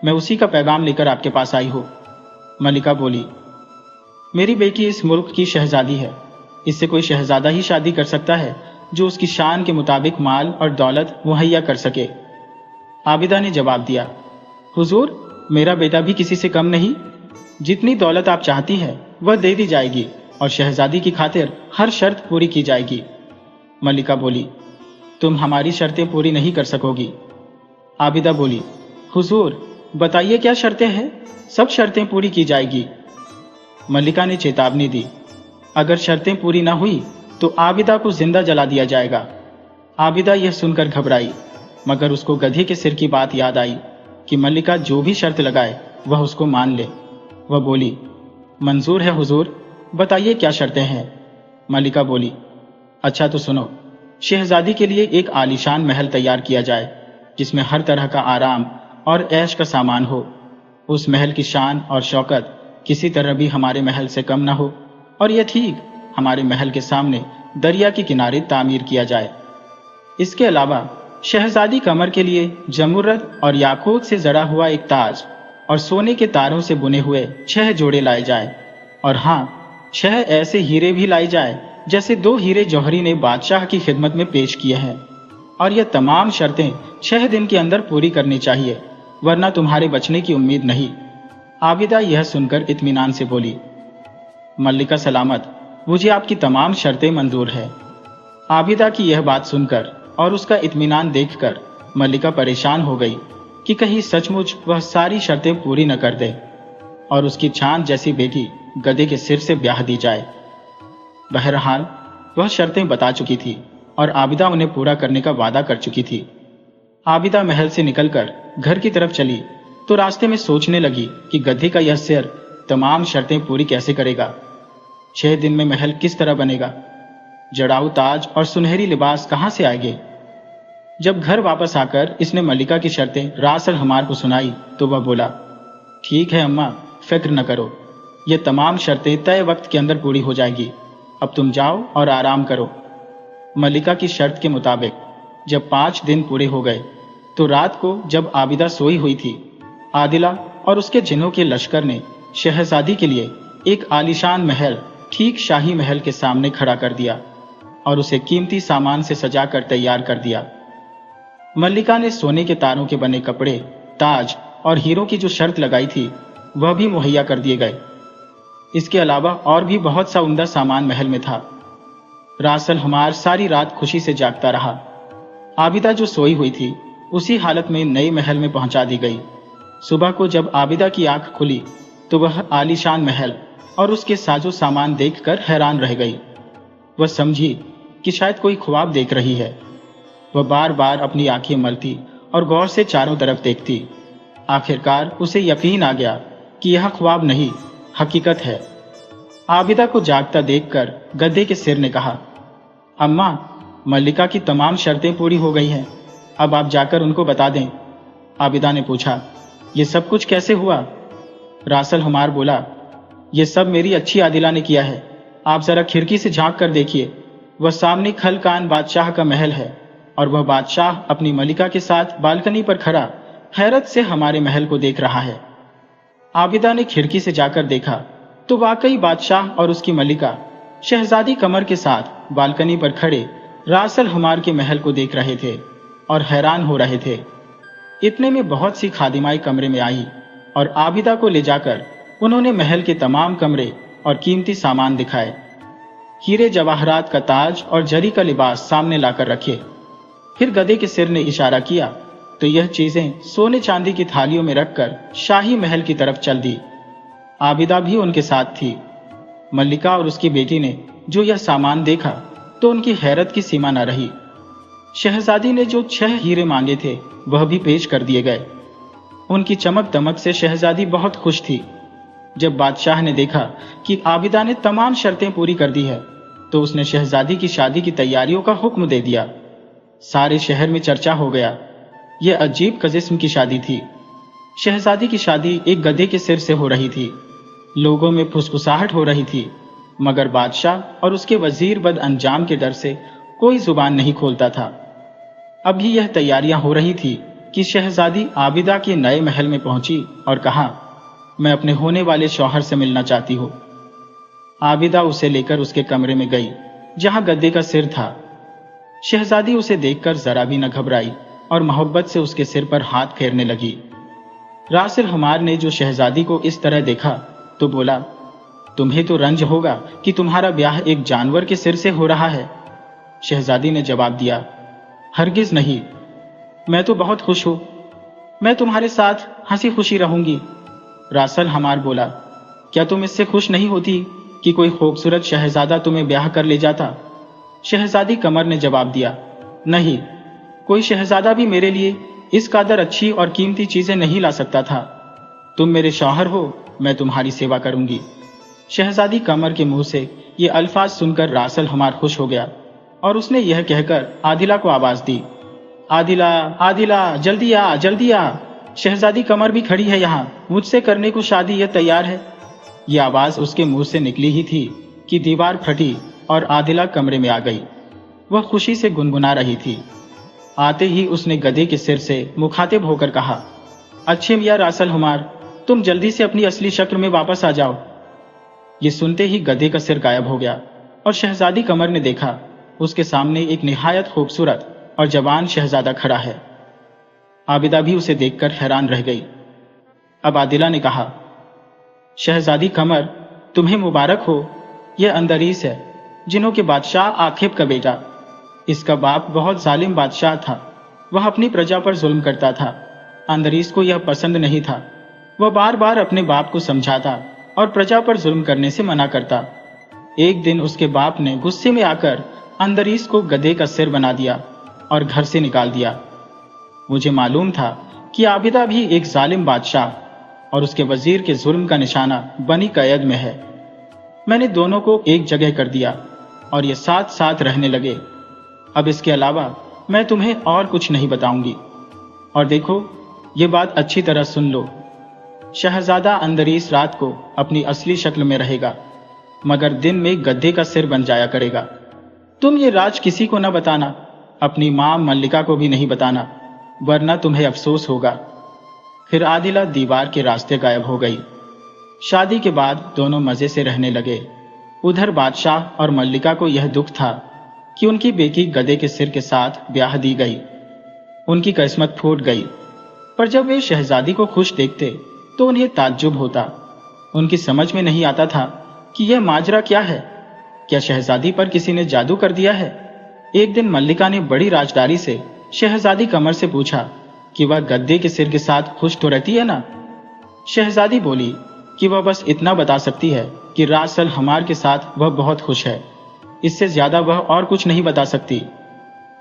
मैं उसी का पैगाम लेकर आपके पास आई हूँ। मल्लिका बोली, मेरी बेटी इस मुल्क की शहजादी है। इससे कोई शहजादा ही शादी कर सकता है जो उसकी शान के मुताबिक माल और दौलत मुहैया कर सके। आबिदा ने जवाब दिया, हुजूर, मेरा बेटा भी किसी से कम नहीं। जितनी दौलत आप चाहती है वह दे दी जाएगी और शहजादी की खातिर हर शर्त पूरी की जाएगी। मल्लिका बोली, तुम हमारी शर्तें पूरी नहीं कर सकोगी। आबिदा बोली, हुजूर, बताइए क्या शर्तें हैं? सब शर्तें पूरी की जाएगी। मल्लिका ने चेतावनी दी, अगर शर्तें पूरी ना हुई तो आबिदा को जिंदा जला दिया जाएगा। आबिदा यह सुनकर घबराई, मगर उसको गधे के सिर की बात याद आई कि मल्लिका जो भी शर्त लगाए वह उसको मान ले। वह बोली, मंजूर है हुजूर, बताइए क्या शर्तें हैं। मल्लिका बोली, अच्छा तो सुनो, शहजादी के लिए एक आलीशान महल तैयार किया जाए जिसमें हर तरह का आराम और ऐश का सामान हो। उस महल की शान और शौकत किसी तरह भी हमारे महल से कम ना हो, और यह ठीक हमारे महल के सामने दरिया के किनारे तामीर किया जाए। इसके अलावा शहजादी कमर के लिए जमुरत और याकूत से जड़ा हुआ एक ताज और सोने के तारों से बुने हुए 6 जोड़े लाए जाए, और हाँ, 6 ऐसे हीरे भी लाए जाए जैसे 2 हीरे जौहरी ने बादशाह की खिदमत में पेश किए हैं। और यह तमाम शर्तें 6 दिन के अंदर पूरी करनी चाहिए, वरना तुम्हारे बचने की उम्मीद नहीं। आबिदा यह सुनकर इत्मीनान से बोली, मल्लिका सलामत, मुझे आपकी तमाम शर्तें मंजूर है। आबिदा की यह बात सुनकर और उसका इत्मीनान देखकर मल्लिका परेशान हो गई कि कहीं सचमुच वह सारी शर्तें पूरी न कर दे और उसकी चांद जैसी बेटी गधे के सिर से ब्याह दी जाए। बहरहाल वह शर्तें बता चुकी थी और आबिदा उन्हें पूरा करने का वादा कर चुकी थी। आबिदा महल से निकलकर घर की तरफ चली तो रास्ते में सोचने लगी कि गधे का यह सिर तमाम शर्तें पूरी कैसे करेगा। 6 दिन में महल किस तरह बनेगा? जड़ाऊ ताज और सुनहरी लिबास कहां से आएंगे? जब घर वापस आकर इसने मल्लिका की शर्तें रास अल हमार को सुनाई तो वह बोला, ठीक है अम्मा, फिक्र न करो, ये तमाम शर्तें तय वक्त के अंदर पूरी हो जाएगी। अब तुम जाओ और आराम करो। मल्लिका की शर्त के मुताबिक जब 5 दिन पूरे हो गए तो रात को जब आबिदा सोई हुई थी, आदिला और उसके जिन्नों के लश्कर ने शहजादी के लिए एक आलीशान महल ठीक शाही महल के सामने खड़ा कर दिया और उसे कीमती सामान से सजाकर तैयार कर दिया। मल्लिका ने सोने के तारों के बने कपड़े, ताज और हीरों की जो शर्त लगाई थी वह भी मुहैया कर दिए गए। इसके अलावा और भी बहुत सा उम्दा सामान महल में था। रासल हुमार सारी रात खुशी से जागता रहा। आबिदा जो सोई हुई थी उसी हालत में नए महल में पहुंचा दी गई। सुबह को जब आबिदा की आंख खुली तो वह आलीशान महल और उसके साजो सामान देखकर हैरान रह गई। वह समझी कि शायद कोई ख्वाब देख रही है। वह बार बार अपनी आंखें मलती और गौर से चारों तरफ देखती। आखिरकार उसे यकीन आ गया कि यह ख्वाब नहीं, हकीकत है। आबिदा को जागता देखकर गधे के सिर ने कहा, अम्मा, मल्लिका की तमाम शर्तें पूरी हो गई हैं, अब आप जाकर उनको बता दें। आबिदा ने पूछा, ये सब कुछ कैसे हुआ? रासल हुमार बोला, ये सब मेरी अच्छी आदिला ने किया है। आप जरा खिड़की से झांक कर देखिए, वह सामने खलकान बादशाह का महल है और वह बादशाह अपनी मलिका के साथ बालकनी पर खड़ा हैरत से हमारे महल को देख रहा है। आबिदा ने खिड़की से जाकर देखा तो वाकई बादशाह और उसकी मलिका शहजादी कमर के साथ बालकनी पर खड़े रासल हुमार के महल को देख रहे थे और हैरान हो रहे थे। इतने में बहुत सी खादिमाई कमरे में आई और आबिदा को ले जाकर उन्होंने महल के तमाम कमरे और कीमती सामान दिखाए। हीरे जवाहरात का ताज और जरी का लिबास सामने लाकर रखे। फिर गधे के सिर ने इशारा किया तो यह चीजें सोने चांदी की थालियों में रखकर शाही महल की तरफ चल दी। आबिदा भी उनके साथ थी। मल्लिका और उसकी बेटी ने जो यह सामान देखा तो उनकी हैरत की सीमा न रही। शहजादी ने जो 6 हीरे मांगे थे वह भी पेश कर दिए गए। उनकी चमक दमक से शहजादी बहुत खुश थी। जब बादशाह ने देखा कि आबिदा ने तमाम शर्तें पूरी कर दी है तो उसने शहजादी की शादी की तैयारियों का हुक्म दे दिया। सारे शहर में चर्चा हो गया। यह अजीब किस्म की शादी थी। शहजादी की शादी एक गधे के सिर से हो रही थी। लोगों में फुसफुसाहट हो रही थी, मगर बादशाह और उसके वजीर बद अंजाम के डर से कोई जुबान नहीं खोलता था। अभी यह तैयारियां हो रही थी कि शहजादी आबिदा के नए महल में पहुंची और कहा, मैं अपने होने वाले शौहर से मिलना चाहती हूँ। आबिदा उसे लेकर उसके कमरे में गई जहां गद्दे का सिर था। शहजादी उसे देखकर जरा भी न घबराई और मोहब्बत से उसके सिर पर हाथ फेरने लगी। रासिल हुमार ने जो शहजादी को इस तरह देखा तो बोला, तुम्हें तो रंज होगा कि तुम्हारा ब्याह एक जानवर के सिर से हो रहा है। शहजादी ने जवाब दिया, हरगिज नहीं, मैं तो बहुत खुश हूं। मैं तुम्हारे साथ हंसी खुशी रहूंगी। रासल हुमार बोला, क्या तुम इससे खुश नहीं होती कि कोई खूबसूरत शहजादा तुम्हें ब्याह कर ले जाता? शहजादी कमर ने जवाब दिया, नहीं, कोई शहजादा भी मेरे लिए इस कदर अच्छी और कीमती चीजें नहीं ला सकता था। तुम मेरे शौहर हो, मैं तुम्हारी सेवा करूंगी। शहजादी कमर के मुंह से ये अल्फाज सुनकर रासल हुमार खुश हो गया और उसने यह कहकर आदिला को आवाज दी, आदिला, आदिला, जल्दी आ, जल्दी आ। शहजादी कमर भी खड़ी है यहाँ, मुझसे करने को शादी, यह तैयार है। यह आवाज उसके मुंह से निकली ही थी कि दीवार फटी और आदिला कमरे में आ गई। वह खुशी से गुनगुना रही थी। आते ही उसने गधे के सिर से मुखातिब होकर कहा, अच्छे मियां रासल हुमार, तुम जल्दी से अपनी असली शक्ल में वापस आ जाओ। ये सुनते ही गधे का सिर गायब हो गया और शहजादी कमर ने देखा उसके सामने एक निहायत खूबसूरत और जवान शहजादा खड़ा है। आबिदा भी उसे देखकर हैरान रह गई। अब आदिला ने कहा, शहजादी कमर, तुम्हें मुबारक हो। यह अंदरीस है, जिन्हों के बादशाह आखिब का बेटा। इसका बाप बहुत जालिम बादशाह था। वह अपनी प्रजा पर जुल्म करता था। अंदरीस को यह पसंद नहीं था। वह बार बार अपने बाप को समझाता और प्रजा पर जुल्म करने से मना करता। एक दिन उसके बाप ने गुस्से में आकर अंदरीस को गधे का सिर बना दिया और घर से निकाल दिया। मुझे मालूम था कि आबिदा भी एक जालिम बादशाह और उसके वजीर के जुल्म का निशाना बनी कैद में है। मैंने दोनों को एक जगह कर दिया और ये साथ साथ रहने लगे। अब इसके अलावा मैं तुम्हें और कुछ नहीं बताऊंगी। और देखो, ये बात अच्छी तरह सुन लो, शहजादा अंदरीस रात को अपनी असली शक्ल में रहेगा, मगर दिन में गधे का सिर बन जाया करेगा। तुम ये राज किसी को न बताना, अपनी माँ मल्लिका को भी नहीं बताना, वरना तुम्हें अफसोस होगा। फिर आदिला दीवार के रास्ते गायब हो गई। शादी के बाद दोनों मजे से रहने लगे। उधर बादशाह और मल्लिका को यह दुख था कि उनकी बेटी गधे के सिर के साथ ब्याह दी गई। उनकी किस्मत फूट गई। पर जब वे शहजादी को खुश देखते तो उन्हें ताज्जुब होता। उनकी समझ में नहीं आता था कि यह माजरा क्या है। क्या शहजादी पर किसी ने जादू कर दिया है? एक दिन मल्लिका ने बड़ी राजदारी से शहजादी कमर से पूछा कि वह गद्दे के सिर के साथ खुश तो रहती है ना? शहजादी बोली कि वह बस इतना बता सकती है कि रासल हमार के साथ वह बहुत खुश है, इससे ज्यादा वह और कुछ नहीं बता सकती।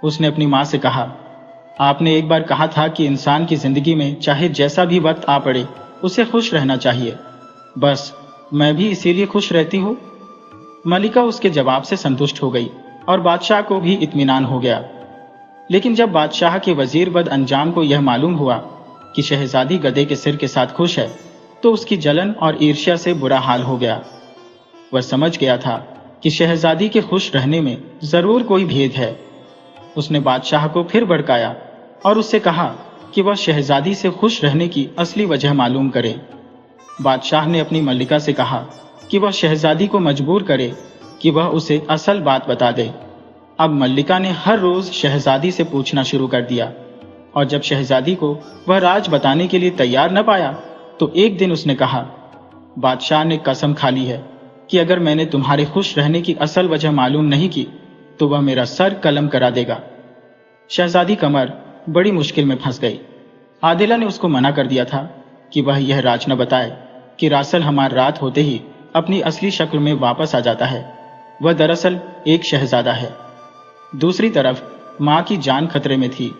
उसने अपनी माँ से कहा, आपने एक बार कहा था कि इंसान की जिंदगी में चाहे जैसा भी वक्त आ पड़े उसे खुश रहना चाहिए। बस मैं भी इसीलिए खुश रहती हूँ। मलिका उसके जवाब से संतुष्ट हो गई और बादशाह को भी इत्मीनान हो गया। लेकिन जब बादशाह के वजीर बद अंजाम को यह मालूम हुआ कि शहजादी गधे के सिर के साथ खुश है, तो उसकी जलन और ईर्ष्या से बुरा हाल हो गया। वह समझ गया था कि शहजादी के खुश रहने में जरूर कोई भेद है। उसने बादशाह को फिर भड़काया और उससे कहा कि वह शहजादी से खुश रहने की असली वजह मालूम करे। बादशाह ने अपनी मल्लिका से कहा कि वह शहजादी को मजबूर करे कि वह उसे असल बात बता दे। अब मल्लिका ने हर रोज शहजादी से पूछना शुरू कर दिया, और जब शहजादी को वह राज बताने के लिए तैयार न पाया तो एक दिन उसने कहा, बादशाह ने कसम खा ली है कि अगर मैंने तुम्हारे खुश रहने की असल वजह मालूम नहीं की तो वह मेरा सर कलम करा देगा। शहजादी कमर बड़ी मुश्किल में फंस गई। आदिला ने उसको मना कर दिया था कि वह यह राज न बताए कि रासल हमार रात होते ही अपनी असली शक्ल में वापस आ जाता है। वह दरअसल एक शहजादा है। दूसरी तरफ माँ की जान खतरे में थी।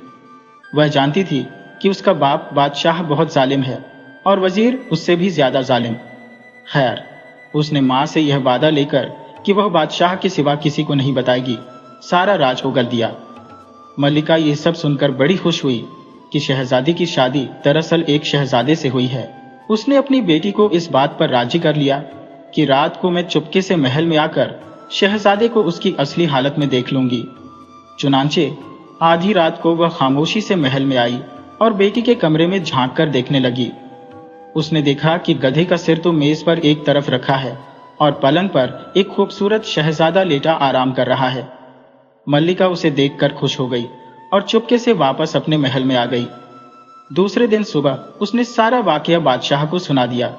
वह जानती थी कि उसका बाप बादशाह बहुत जालिम है और वजीर उससे भी ज्यादा जालिम। खैर, उसने माँ से यह वादा लेकर कि वह बादशाह के सिवा किसी को नहीं बताएगी, सारा राज उगल दिया। मल्लिका यह सब सुनकर बड़ी खुश हुई कि शहजादी की शादी दरअसल एक शहजादे से हुई है। उसने अपनी बेटी को इस बात पर राजी कर लिया कि रात को मैं चुपके से महल में आकर शहजादे को उसकी असली हालत में देख लूंगी। चुनांचे आधी रात को वह खामोशी से महल में आई और बेटी के कमरे में झांक कर देखने लगी। उसने देखा कि गधे का सिर तो मेज पर एक तरफ रखा है और पलंग पर एक खूबसूरत शहजादा लेटा आराम कर रहा है। मल्लिका उसे देखकर खुश हो गई और चुपके से वापस अपने महल में आ गई। दूसरे दिन सुबह उसने सारा वाकया बादशाह को सुना दिया।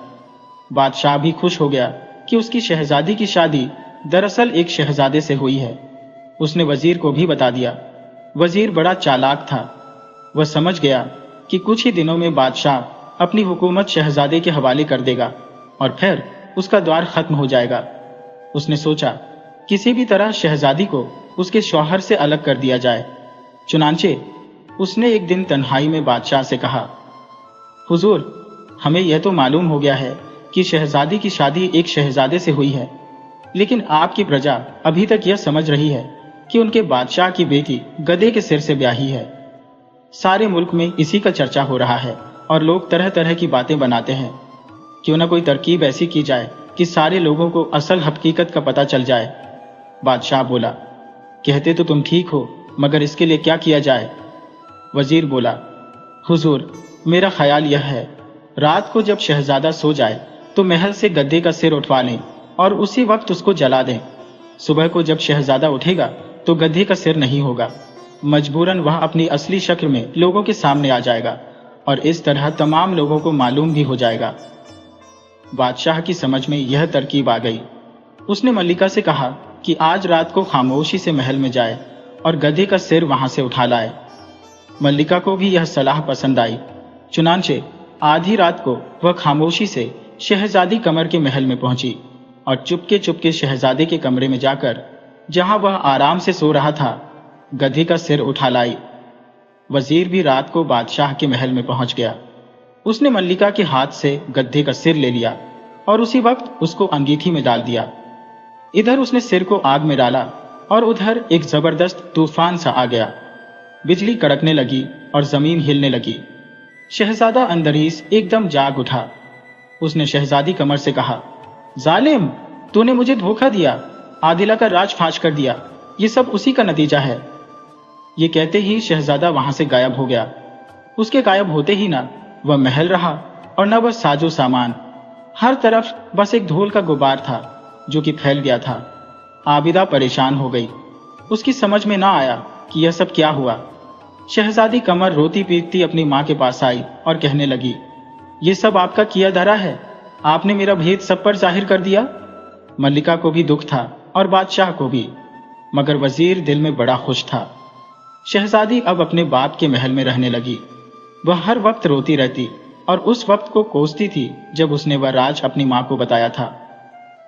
बादशाह भी खुश हो गया कि उसकी शहजादी की शादी दरअसल एक शहजादे से हुई है। उसने वजीर को भी बता दिया। वजीर बड़ा चालाक था। वह समझ गया कि कुछ ही दिनों में बादशाह अपनी हुकूमत शहजादे के हवाले कर देगा और फिर उसका द्वार खत्म हो जाएगा। उसने सोचा किसी भी तरह शहजादी को उसके शौहर से अलग कर दिया जाए। चुनांचे उसने एक दिन तन्हाई में बादशाह से कहा, हुजूर, हमें यह तो मालूम हो गया है कि शहजादी की शादी एक शहजादे से हुई है, लेकिन आपकी प्रजा अभी तक यह समझ रही है कि उनके बादशाह की बेटी गधे के सिर से ब्याही है। सारे मुल्क में इसी का चर्चा हो रहा है और लोग तरह तरह की बातें बनाते हैं। क्यों न कोई तरकीब ऐसी की जाए कि सारे लोगों को असल हकीकत का पता चल जाए। बादशाह बोला, कहते तो तुम ठीक हो, मगर इसके लिए क्या किया जाए? वजीर बोला, हुजूर, मेरा ख्याल यह है, रात को जब शहजादा सो जाए तो महल से गद्दे का सिर उठवा लें और उसी वक्त उसको जला दें। सुबह को जब शहजादा उठेगा तो गधे का सिर नहीं होगा। मजबूरन वह अपनी असली शक्ल में लोगों के सामने आ जाएगा और इस तरह तमाम लोगों को मालूम भी हो जाएगा। बादशाह की समझ में यह तरकीब आ गई। उसने मल्लिका से कहा कि आज रात को खामोशी से महल में जाए और गधे का सिर वहां से उठा लाए। मल्लिका को भी यह सलाह पसंद आई। चुनांचे आधी रात को वह खामोशी से शहजादी कमर के महल में पहुंची और चुपके चुपके शहजादे के कमरे में जाकर, जहां वह आराम से सो रहा था, गधे का सिर उठा लाई। वजीर भी रात को बादशाह के महल में पहुंच गया। उसने मल्लिका के हाथ से गधे का सिर ले लिया और उसी वक्त उसको अंगीठी में डाल दिया। इधर उसने सिर को आग में डाला और उधर एक जबरदस्त तूफान सा आ गया। बिजली कड़कने लगी और जमीन हिलने लगी। शहजादा अंदरीस एकदम जाग उठा उसने शहजादी कमर से कहा, जालिम, तूने मुझे धोखा दिया, आदिला का राज फाश कर दिया। ये सब उसी का नतीजा है। ये कहते ही शहजादा वहां से गायब हो गया। उसके गायब होते ही ना वह महल रहा और न वह साजो सामान। हर तरफ बस एक धूल का गुबार था जो कि फैल गया था। आबिदा परेशान हो गई। उसकी समझ में ना आया कि यह सब क्या हुआ। शहजादी कमर रोती पीटती अपनी माँ के पास आई और कहने लगी, ये सब आपका किया धरा है। आपने मेरा भेद सब पर जाहिर कर दिया। मल्लिका को भी दुख था और बादशाह को भी, मगर वजीर दिल में बड़ा खुश था। शहजादी अब अपने बाप के महल में रहने लगी। वह हर वक्त रोती रहती और उस वक्त को कोसती थी जब उसने वह राज अपनी माँ को बताया था।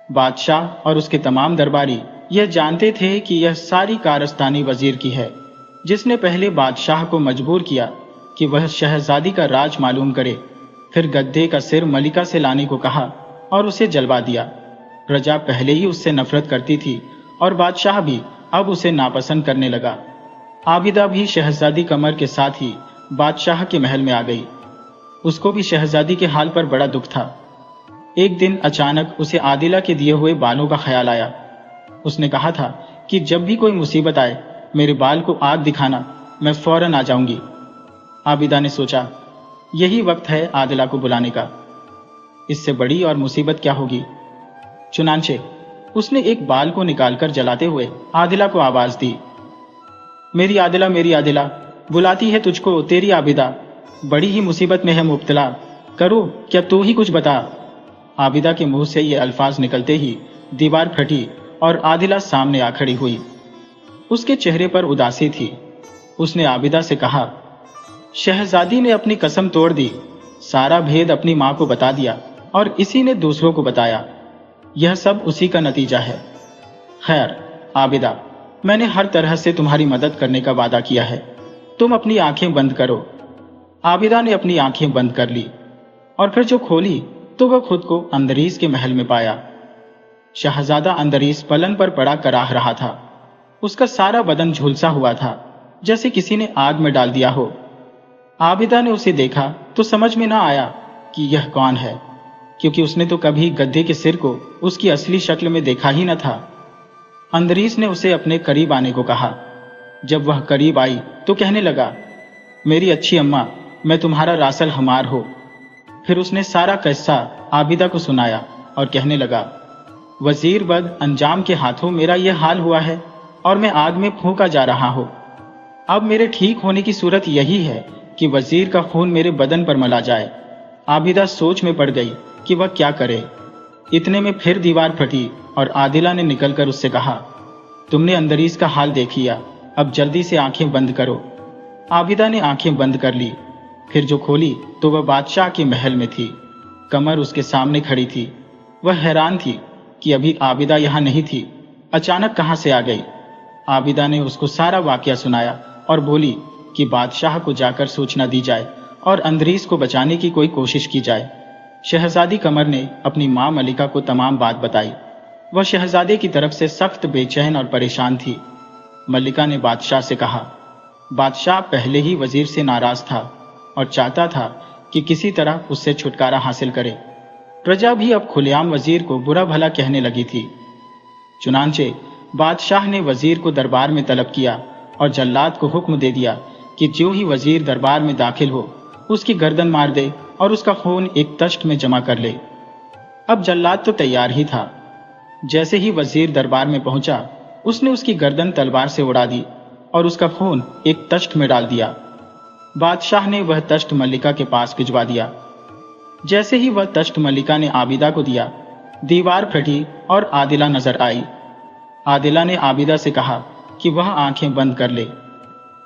बादशाह और उसके तमाम दरबारी यह जानते थे कि यह सारी कारस्तानी वजीर की है, जिसने पहले बादशाह को मजबूर किया कि वह शहजादी का राज मालूम करे, फिर गद्दे का सिर मलिका से लाने को कहा और उसे जलवा दिया। प्रजा पहले ही उससे नफरत करती थी और बादशाह भी अब उसे नापसंद करने लगा। आबिदा भी शहजादी कमर के साथ ही बादशाह के महल में आ गई। उसको भी शहजादी के हाल पर बड़ा दुख था। एक दिन अचानक उसे आदिला के दिए हुए बालों का ख्याल आया। उसने कहा था कि जब भी कोई मुसीबत आए मेरे बाल को आग दिखाना, मैं फौरन आ जाऊंगी। आबिदा ने सोचा, यही वक्त है आदिला को बुलाने का। इससे बड़ी और मुसीबत क्या होगी। चुनांचे उसने एक बाल को निकालकर जलाते हुए आदिला को आवाज दी, मेरी आदिला, बुलाती है तुझको तेरी आबिदा। बड़ी ही मुसीबत में है मुब्तला, करो क्या तू ही कुछ बता। आबिदा के मुंह से ये अल्फाज निकलते ही दीवार फटी और आदिला सामने आ खड़ी हुई। उसके चेहरे पर उदासी थी। उसने आबिदा से कहा, शहजादी ने अपनी कसम तोड़ दी, सारा भेद अपनी माँ को बता दिया और इसी ने दूसरों को बताया। यह सब उसी का नतीजा है। खैर आबिदा, मैंने हर तरह से तुम्हारी मदद करने का वादा किया है। तुम अपनी आंखें बंद करो। आबिदा ने अपनी आंखें बंद कर ली और फिर जो खोली तो वह खुद को अंदरीस के महल में पाया। शहजादा अंदरीस पलंग पर पड़ा कराह रहा था। उसका सारा बदन झुलसा हुआ था, जैसे किसी ने आग में डाल दिया हो। आबिदा ने उसे देखा तो समझ में ना आया कि यह कौन है, क्योंकि उसने तो कभी गद्दे के सिर को उसकी असली शक्ल में देखा ही न था। अंदरीस ने उसे अपने करीब आने को कहा। जब वह करीब आई तो कहने लगा, मेरी अच्छी अम्मा, मैं तुम्हारा रासल हमार हो। फिर उसने सारा किस्सा आबिदा को सुनाया और कहने लगा, वजीर बद अंजाम के हाथों मेरा यह हाल हुआ है और मैं आग में फूंका जा रहा हूं। अब मेरे ठीक होने की सूरत यही है कि वजीर का खून मेरे बदन पर मला जाए। आबिदा सोच में पड़ गई कि वह क्या करे। इतने में फिर दीवार फटी और आदिला ने निकलकर उससे कहा, तुमने अंदरीस का हाल देख लिया, अब जल्दी से आंखें बंद करो। आबिदा ने आंखें बंद कर ली। फिर जो खोली तो वह बादशाह के महल में थी। कमर उसके सामने खड़ी थी। वह हैरान थी कि अभी आबिदा यहाँ नहीं थी, अचानक कहाँ से आ गई। आबिदा ने उसको सारा वाकया सुनाया और बोली कि बादशाह को जाकर सूचना दी जाए और अंदरीस को बचाने की कोई कोशिश की जाए। शहजादी कमर ने अपनी माँ मलिका को तमाम बात बताई। वह शहजादे की तरफ से सख्त बेचैन और परेशान थी। मलिका ने बादशाह से कहा, बादशाह पहले ही वजीर से नाराज था और चाहता था कि किसी तरह उससे छुटकारा हासिल करे। प्रजा भी अब खुलेआम वजीर को बुरा भला कहने लगी थी। चुनांचे बादशाह ने वजीर को दरबार में तलब किया और जल्लाद को हुक्म दे दिया कि जो ही वजीर दरबार में दाखिल हो उसकी गर्दन मार दे और उसका खून एक तश्त में जमा कर ले। अब जल्लाद तो तैयार ही था। जैसे ही वजीर दरबार में पहुंचा, उसने उसकी गर्दन तलवार से उड़ा दी और उसका खून एक तश्त में डाल दिया। बादशाह ने वह तश्त मलिका के पास भिजवा दिया। जैसे ही वह तश्त मलिका ने आबिदा को दिया, दीवार फटी और आदिला नजर आई। आदिला ने आबिदा से कहा कि वह आंखें बंद कर ले।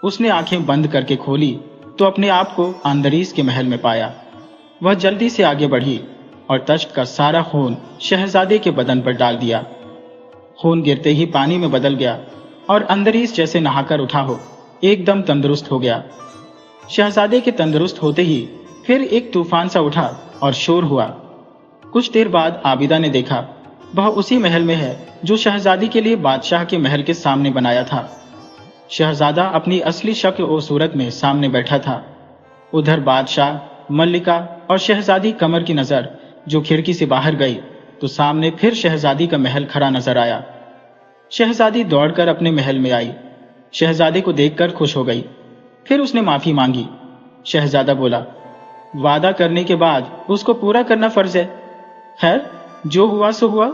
उसने आंखें बंद करके खोली तो अपने आप को अंदरीस के महल में पाया। वह जल्दी से आगे बढ़ी और तश्त का सारा खून शहजादे के बदन पर डाल दिया। खून गिरते ही पानी में बदल गया और अंदरीस जैसे नहाकर उठा हो एकदम तंदुरुस्त हो गया। शहजादे के तंदुरुस्त होते ही फिर एक तूफान सा उठा और शोर हुआ। कुछ देर बाद आबिदा ने देखा वह उसी महल में है जो शहजादी के लिए बादशाह के महल के सामने बनाया था। शहजादा अपनी असली शक्ल और सूरत में सामने बैठा था। उधर बादशाह, मल्लिका और शहजादी कमर की नजर जो खिड़की से बाहर गई तो सामने फिर शहजादी का महल खड़ा नजर आया। शहजादी दौड़कर अपने महल में आई। शहजादे को देखकर खुश हो गई। फिर उसने माफी मांगी। शहजादा बोला, वादा करने के बाद उसको पूरा करना फर्ज है। खैर, जो हुआ सो हुआ,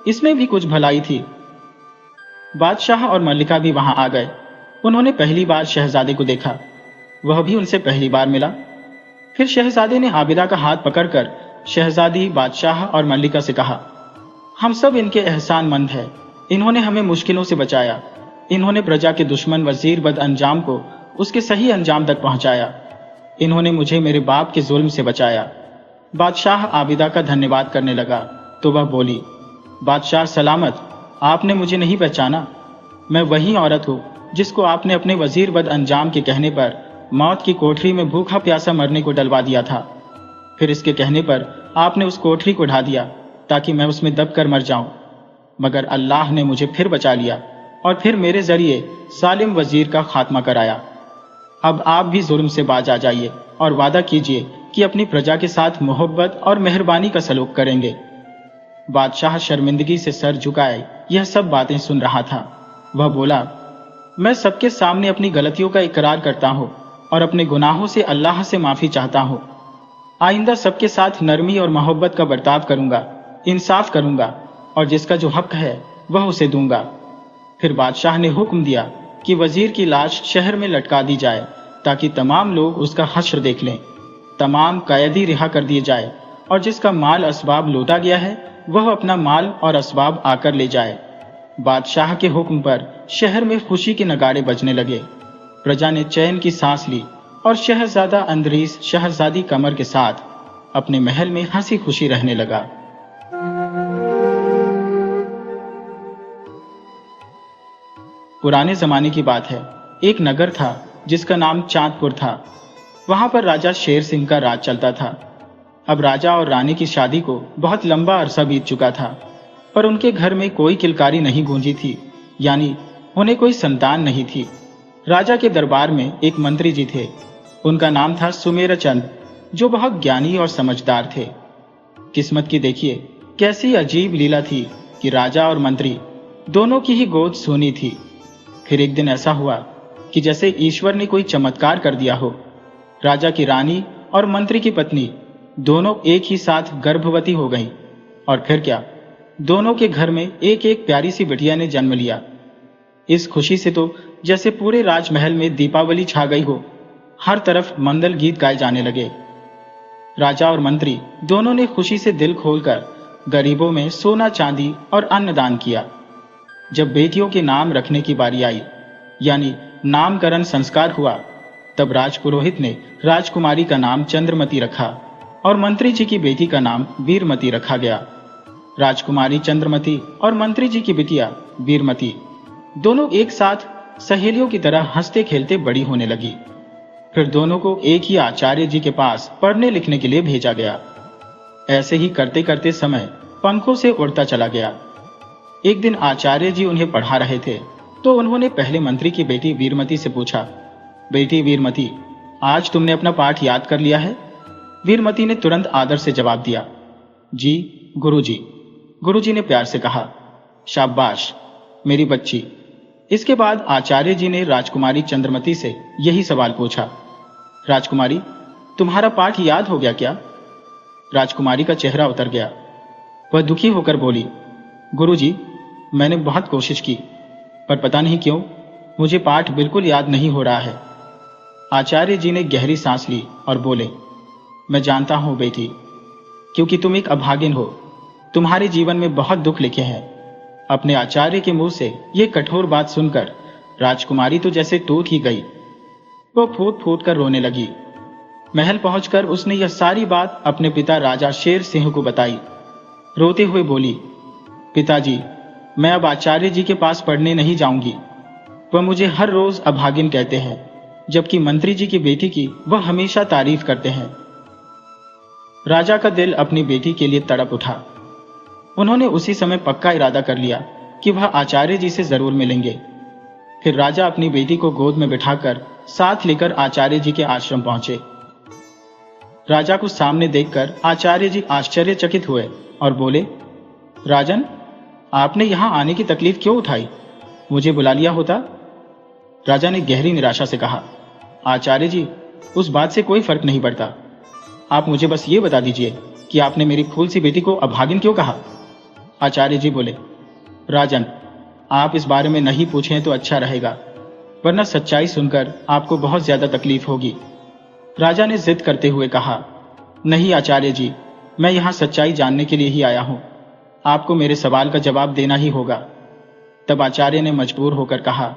इसमें भी कुछ भलाई थी। बादशाह और मल्लिका भी वहां आ गए। उन्होंने पहली बार शहजादे को देखा, वह भी उनसे पहली बार मिला। फिर शहजादे ने आबिदा का हाथ पकड़कर शहजादी, बादशाह और मल्लिका से कहा, हम सब इनके एहसानमंद हैं। इन्होंने हमें मुश्किलों से बचाया। इन्होंने प्रजा के दुश्मन वजीर बद अंजाम को उसके सही अंजाम तक पहुंचाया। इन्होंने मुझे मेरे बाप के जुल्म से बचाया। बादशाह आबिदा का धन्यवाद करने लगा तो वह बोली, बादशाह सलामत, आपने मुझे नहीं पहचाना। मैं वही औरत हूँ जिसको आपने अपने वजीर बद अंजाम के कहने पर मौत की कोठरी में भूखा प्यासा मरने को डलवा दिया था। फिर इसके कहने पर आपने उस कोठरी को ढा दिया ताकि मैं उसमें दब कर मर जाऊं। मगर अल्लाह ने मुझे फिर बचा लिया और फिर मेरे जरिए सालिम वजीर का खात्मा कराया। अब आप भी जुर्म से बाज आ जाइए और वादा कीजिए कि अपनी प्रजा के साथ मोहब्बत और मेहरबानी का सलूक करेंगे। बादशाह शर्मिंदगी से सर झुकाए यह सब बातें सुन रहा था। वह बोला, मैं सबके सामने अपनी गलतियों का इकरार करता हूँ और अपने गुनाहों से अल्लाह से माफी चाहता हूँ। आइंदा सबके साथ नरमी और मोहब्बत का बर्ताव करूंगा, इंसाफ करूंगा और जिसका जो हक है वह उसे दूंगा। फिर बादशाह ने हुक्म दिया कि वजीर की लाश शहर में लटका दी जाए ताकि तमाम लोग उसका हश्र देख लें। तमाम कैदी रिहा कर दिए जाए और जिसका माल असबाब लूटा गया है वह अपना माल और असबाब आकर ले जाए। बादशाह के हुक्म पर शहर में खुशी के नगाड़े बजने लगे। प्रजा ने चैन की सांस ली और शहजादा अंद्रीस शहजादी कमर के साथ अपने महल में हंसी खुशी रहने लगा। पुराने जमाने की बात है। एक नगर था जिसका नाम चांदपुर था। वहां पर राजा शेर सिंह का राज चलता था। अब राजा और रानी की शादी को बहुत लंबा अरसा बीत चुका था, पर उनके घर में कोई किलकारी नहीं गूंजी थी, यानी उन्हें कोई संतान नहीं थी। राजा के दरबार में एक मंत्री जी थे। उनका नाम था सुमेरचंद, जो बहुत ज्ञानी और समझदार थे। किस्मत की देखिए कैसी अजीब लीला थी कि राजा और मंत्री दोनों की ही गोद सोनी थी। फिर एक दिन ऐसा हुआ कि जैसे ईश्वर ने कोई चमत्कार कर दिया हो। राजा की रानी और मंत्री की पत्नी दोनों एक ही साथ गर्भवती हो गईं। और फिर क्या, दोनों के घर में एक एक प्यारी सी बिटिया ने जन्म लिया। इस खुशी से तो जैसे पूरे राजमहल में दीपावली छा गई हो। हर तरफ मंगल गीत गाए जाने लगे। राजा और मंत्री दोनों ने खुशी से दिल खोलकर गरीबों में सोना चांदी और अन्न दान किया। जब बेटियों के नाम रखने की बारी आई, यानी नामकरण संस्कार हुआ, तब राजपुरोहित ने राजकुमारी का नाम चंद्रमती रखा और मंत्री जी की बेटी का नाम वीरमती रखा गया। राजकुमारी चंद्रमती और मंत्री जी की बिटिया वीरमती दोनों एक साथ सहेलियों की तरह हंसते खेलते बड़ी होने लगी। फिर दोनों को एक ही आचार्य जी के पास पढ़ने लिखने के लिए भेजा गया। ऐसे ही करते करते समय पंखों से उड़ता चला गया। एक दिन आचार्य जी उन्हें पढ़ा रहे थे तो उन्होंने पहले मंत्री की बेटी वीरमती से पूछा, बेटी वीरमती, आज तुमने अपना पाठ याद कर लिया है? वीरमती ने तुरंत आदर से जवाब दिया, जी गुरुजी। गुरुजी ने प्यार से कहा, शाबाश मेरी बच्ची। इसके बाद आचार्य जी ने राजकुमारी चंद्रमती से यही सवाल पूछा, राजकुमारी, तुम्हारा पाठ याद हो गया क्या? राजकुमारी का चेहरा उतर गया। वह दुखी होकर बोली, गुरुजी, मैंने बहुत कोशिश की, पर पता नहीं क्यों मुझे पाठ बिल्कुल याद नहीं हो रहा है। आचार्य जी ने गहरी सांस ली और बोले, मैं जानता हूं बेटी, क्योंकि तुम एक अभागिन हो। तुम्हारे जीवन में बहुत दुख लिखे हैं। अपने आचार्य के मुंह से यह कठोर बात सुनकर राजकुमारी तो जैसे टूट ही गई। वो फूट फूट कर रोने लगी। महल पहुंचकर उसने यह सारी बात अपने पिता राजा शेर सिंह को बताई। रोते हुए बोली, पिताजी, मैं अब आचार्य जी के पास पढ़ने नहीं जाऊंगी। वह मुझे हर रोज अभागिन कहते हैं, जबकि मंत्री जी की बेटी की वह हमेशा तारीफ करते हैं। राजा का दिल अपनी बेटी के लिए तड़प उठा। उन्होंने उसी समय पक्का इरादा कर लिया कि वह आचार्य जी से जरूर मिलेंगे। फिर राजा अपनी बेटी को गोद में बिठाकर साथ लेकर आचार्य जी के आश्रम पहुंचे। राजा को सामने देखकर आचार्य जी आश्चर्यचकित हुए और बोले, राजन, आपने यहाँ आने की तकलीफ क्यों उठाई? मुझे बुला लिया होता। राजा ने गहरी निराशा से कहा, आचार्य जी, उस बात से कोई फर्क नहीं पड़ता। आप मुझे बस ये बता दीजिए कि आपने मेरी फूल सी बेटी को अभागिन क्यों कहा? आचार्य जी बोले, राजन, आप इस बारे में नहीं पूछें तो अच्छा रहेगा, वरना सच्चाई सुनकर आपको बहुत ज्यादा तकलीफ होगी। राजा ने जिद करते हुए कहा, नहीं आचार्य जी, मैं यहाँ सच्चाई जानने के लिए ही आया हूँ। आपको मेरे सवाल का जवाब देना ही होगा। तब आचार्य ने मजबूर होकर कहा,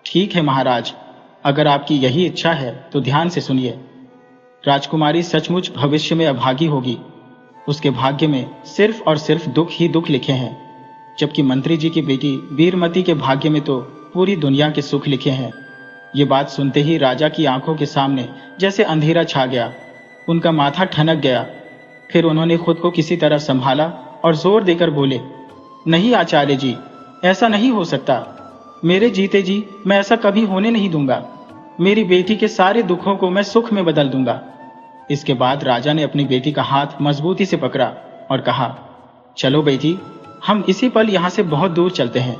ठीक है महाराज, अगर आपकी यही इच्छा है तो ध्यान से सुनिए। राजकुमारी सचमुच भविष्य में अभागी होगी। उसके भाग्य में सिर्फ और सिर्फ दुख ही दुख लिखे हैं, जबकि मंत्री जी की बेटी वीरमती के भाग्य में तो पूरी दुनिया के सुख लिखे हैं। ये बात सुनते ही राजा की आंखों के सामने जैसे अंधेरा छा गया। उनका माथा ठनक गया। फिर उन्होंने खुद को किसी तरह संभाला और जोर देकर बोले, नहीं आचार्य जी, ऐसा नहीं हो सकता। मेरे जीते जी मैं ऐसा कभी होने नहीं दूंगा। मेरी बेटी के सारे दुखों को मैं सुख में बदल दूंगा। इसके बाद राजा ने अपनी बेटी का हाथ मजबूती से पकड़ा और कहा, चलो बेटी, हम इसी पल यहाँ से बहुत दूर चलते हैं,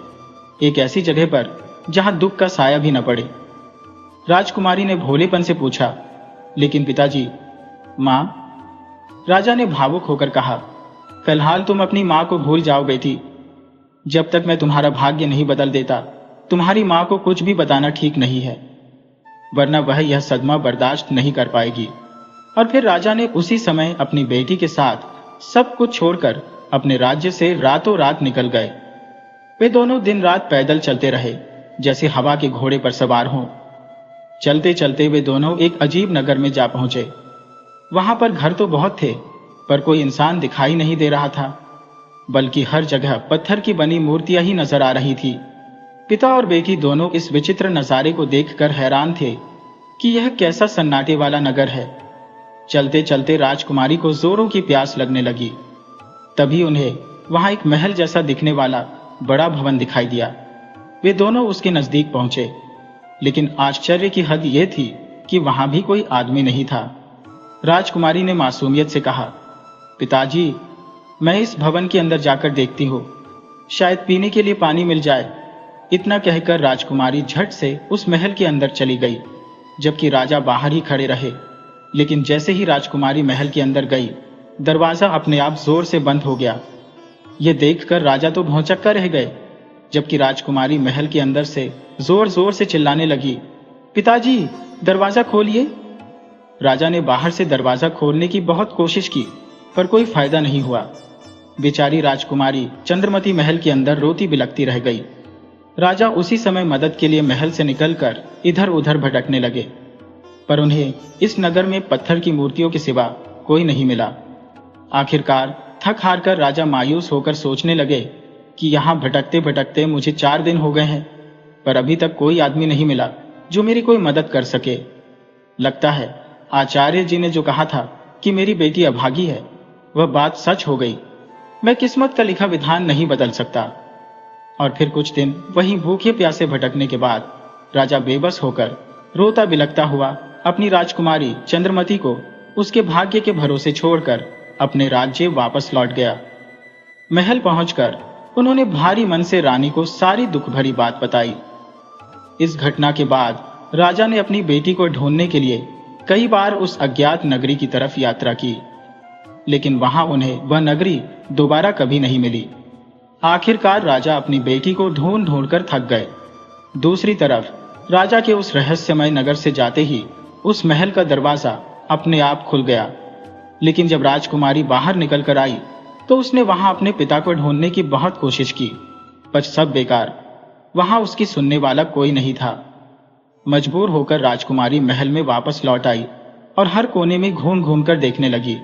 एक ऐसी जगह पर जहाँ दुख का साया भी न पड़े। राजकुमारी ने भोलेपन से पूछा, लेकिन पिताजी, माँ? राजा ने भावुक होकर कहा, फिलहाल तुम अपनी माँ को भूल जाओ बेटी। जब तक मैं तुम्हारा भाग्य नहीं बदल देता, तुम्हारी माँ को कुछ भी बताना ठीक नहीं है, वरना वह यह सदमा बर्दाश्त नहीं कर पाएगी। और फिर राजा ने उसी समय अपनी बेटी के साथ सब कुछ छोड़कर अपने राज्य से रातों रात निकल गए। वे दोनों दिन रात पैदल चलते रहे, जैसे हवा के घोड़े पर सवार हों। चलते चलते वे दोनों एक अजीब नगर में जा पहुंचे। वहां पर घर तो बहुत थे, पर कोई इंसान दिखाई नहीं दे रहा था, बल्कि हर जगह पत्थर की बनी मूर्तियां ही नजर आ रही थी। पिता और बेटी दोनों इस विचित्र नजारे को देखकर हैरान थे कि यह कैसा सन्नाटे वाला नगर है। चलते चलते राजकुमारी को जोरों की प्यास लगने लगी। तभी उन्हें वहां एक महल जैसा दिखने वाला बड़ा भवन दिखाई दिया। वे दोनों उसके नजदीक पहुंचे, लेकिन आश्चर्य की हद यह थी कि वहां भी कोई आदमी नहीं था। राजकुमारी ने मासूमियत से कहा, पिताजी, मैं इस भवन के अंदर जाकर देखती हूँ, शायद पीने के लिए पानी मिल जाए। इतना कहकर राजकुमारी झट से उस महल के अंदर चली गई, जबकि राजा बाहर ही खड़े रहे। लेकिन जैसे ही राजकुमारी महल के अंदर गई, दरवाजा अपने आप जोर से बंद हो गया। ये देखकर राजा तो भौंचक्का रह गए, जबकि राजकुमारी महल के अंदर से जोर जोर से चिल्लाने लगी, पिताजी, दरवाजा खोलिए। राजा ने बाहर से दरवाजा खोलने की बहुत कोशिश की, पर कोई फायदा नहीं हुआ। बेचारी राजकुमारी चंद्रमती महल के अंदर रोती बिलखती रह गई। राजा उसी समय मदद के लिए महल से निकलकर इधर उधर भटकने लगे, पर उन्हें इस नगर में पत्थर की मूर्तियों के सिवा कोई नहीं मिला। आखिरकार थक हार कर राजा मायूस होकर सोचने लगे कि यहाँ भटकते भटकते मुझे 4 दिन हो गए हैं, पर अभी तक कोई आदमी नहीं मिला जो मेरी कोई मदद कर सके। लगता है आचार्य जी ने जो कहा था कि मेरी बेटी अभागी है, वह बात सच हो गई। मैं किस्मत का लिखा विधान नहीं बदल सकता। और फिर कुछ दिन वहीं भूखे प्यासे भटकने के बाद राजा बेबस होकर रोता बिलखता हुआ अपनी राजकुमारी चंद्रमती को उसके भाग्य के भरोसे छोड़कर अपने राज्य वापस लौट गया। महल पहुंचकर उन्होंने भारी मन से रानी को सारी दुख भरी बात बताई। इस घटना के बाद राजा ने अपनी बेटी को ढूंढने के लिए कई बार उस अज्ञात नगरी की तरफ यात्रा की, लेकिन वहां उन्हें वह नगरी दोबारा कभी नहीं मिली। आखिरकार राजा अपनी बेटी को ढूंढ ढूंढ कर थक गए। दूसरी तरफ राजा के उस रहस्यमय नगर से जाते ही उस महल का दरवाजा अपने आप खुल गया। लेकिन जब राजकुमारी बाहर निकल कर आई तो उसने वहां अपने पिता को ढूंढने की बहुत कोशिश की, पर सब बेकार। वहां उसकी सुनने वाला कोई नहीं था। मजबूर होकर राजकुमारी महल में वापस लौट आई और हर कोने में घूम घूम कर देखने लगी।